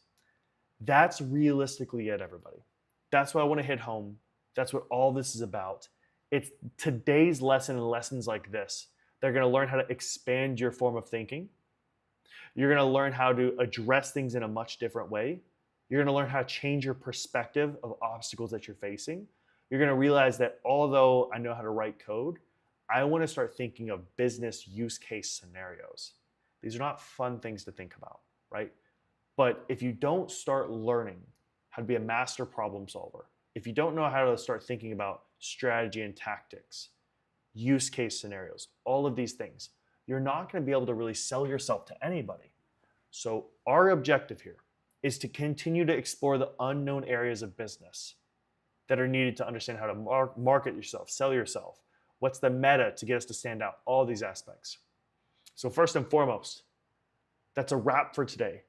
That's realistically it, everybody. That's what I want to hit home. That's what all this is about. It's today's lesson and lessons like this. They're going to learn how to expand your form of thinking. You're going to learn how to address things in a much different way. You're going to learn how to change your perspective of obstacles that you're facing. You're going to realize that although I know how to write code, I want to start thinking of business use case scenarios. These are not fun things to think about, right? But if you don't start learning how to be a master problem solver, if you don't know how to start thinking about strategy and tactics, use case scenarios, all of these things, you're not going to be able to really sell yourself to anybody. So our objective here is to continue to explore the unknown areas of business that are needed to understand how to market yourself, sell yourself. What's the meta to get us to stand out? All these aspects. So first and foremost, that's a wrap for today.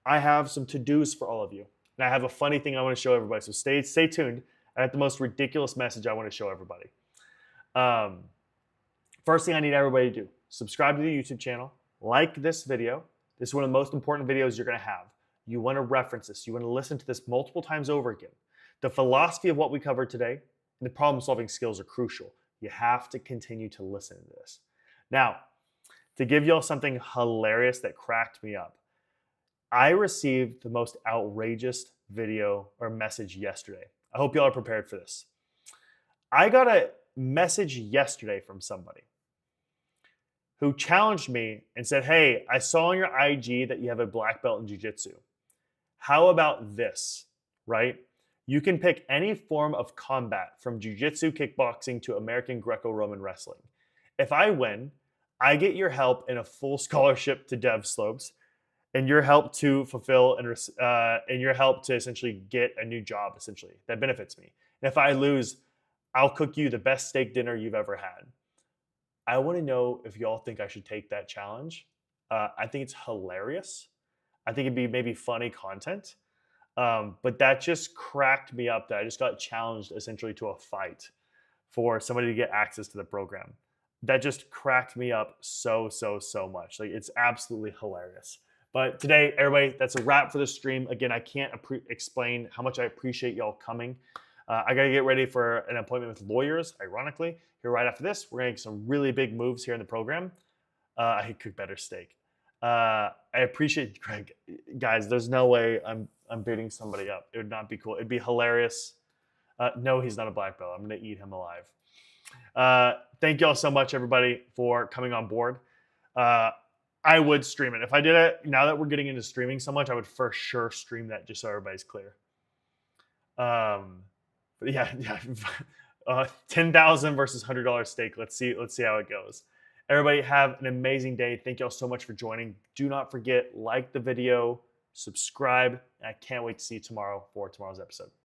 I have some to-dos for all of you. And I have a funny thing I want to show everybody. So stay tuned. I have the most ridiculous message I want to show everybody. First thing I need everybody to do, subscribe to the YouTube channel, like this video. This is one of the most important videos you're going to have. You want to reference this. You want to listen to this multiple times over again. The philosophy of what we covered today and the problem-solving skills are crucial. You have to continue to listen to this. Now, to give y'all something hilarious that cracked me up, I received the most outrageous video or message yesterday. I hope y'all are prepared for this. I got a message yesterday from somebody who challenged me and said, hey, I saw on your IG that you have a black belt in jiu-jitsu. How about this, right? You can pick any form of combat from jiu-jitsu, kickboxing to American Greco-Roman wrestling. If I win, I get your help in a full scholarship to Devslopes and your help to fulfill and your help to essentially get a new job, essentially, that benefits me. And if I lose, I'll cook you the best steak dinner you've ever had. I want to know if y'all think I should take that challenge. I think it's hilarious. I think it'd be maybe funny content. But that just cracked me up that I just got challenged essentially to a fight for somebody to get access to the program. That just cracked me up so much. Like, it's absolutely hilarious. But today, everybody, that's a wrap for the stream. Again, I can't explain how much I appreciate y'all coming. I got to get ready for an appointment with lawyers, ironically. Here right after this, we're going to make some really big moves here in the program. I could cook better steak. I appreciate Greg. Guys, there's no way I'm beating somebody up. It would not be cool. It'd be hilarious. No, he's not a black belt. I'm going to eat him alive. Thank y'all so much, everybody, for coming on board. I would stream it. If I did it, now that we're getting into streaming so much, I would for sure stream that just so everybody's clear. But yeah, 10,000 versus $100 steak. Let's see how it goes. Everybody have an amazing day. Thank y'all so much for joining. Do not forget, like the video, subscribe, and I can't wait to see you tomorrow for tomorrow's episode.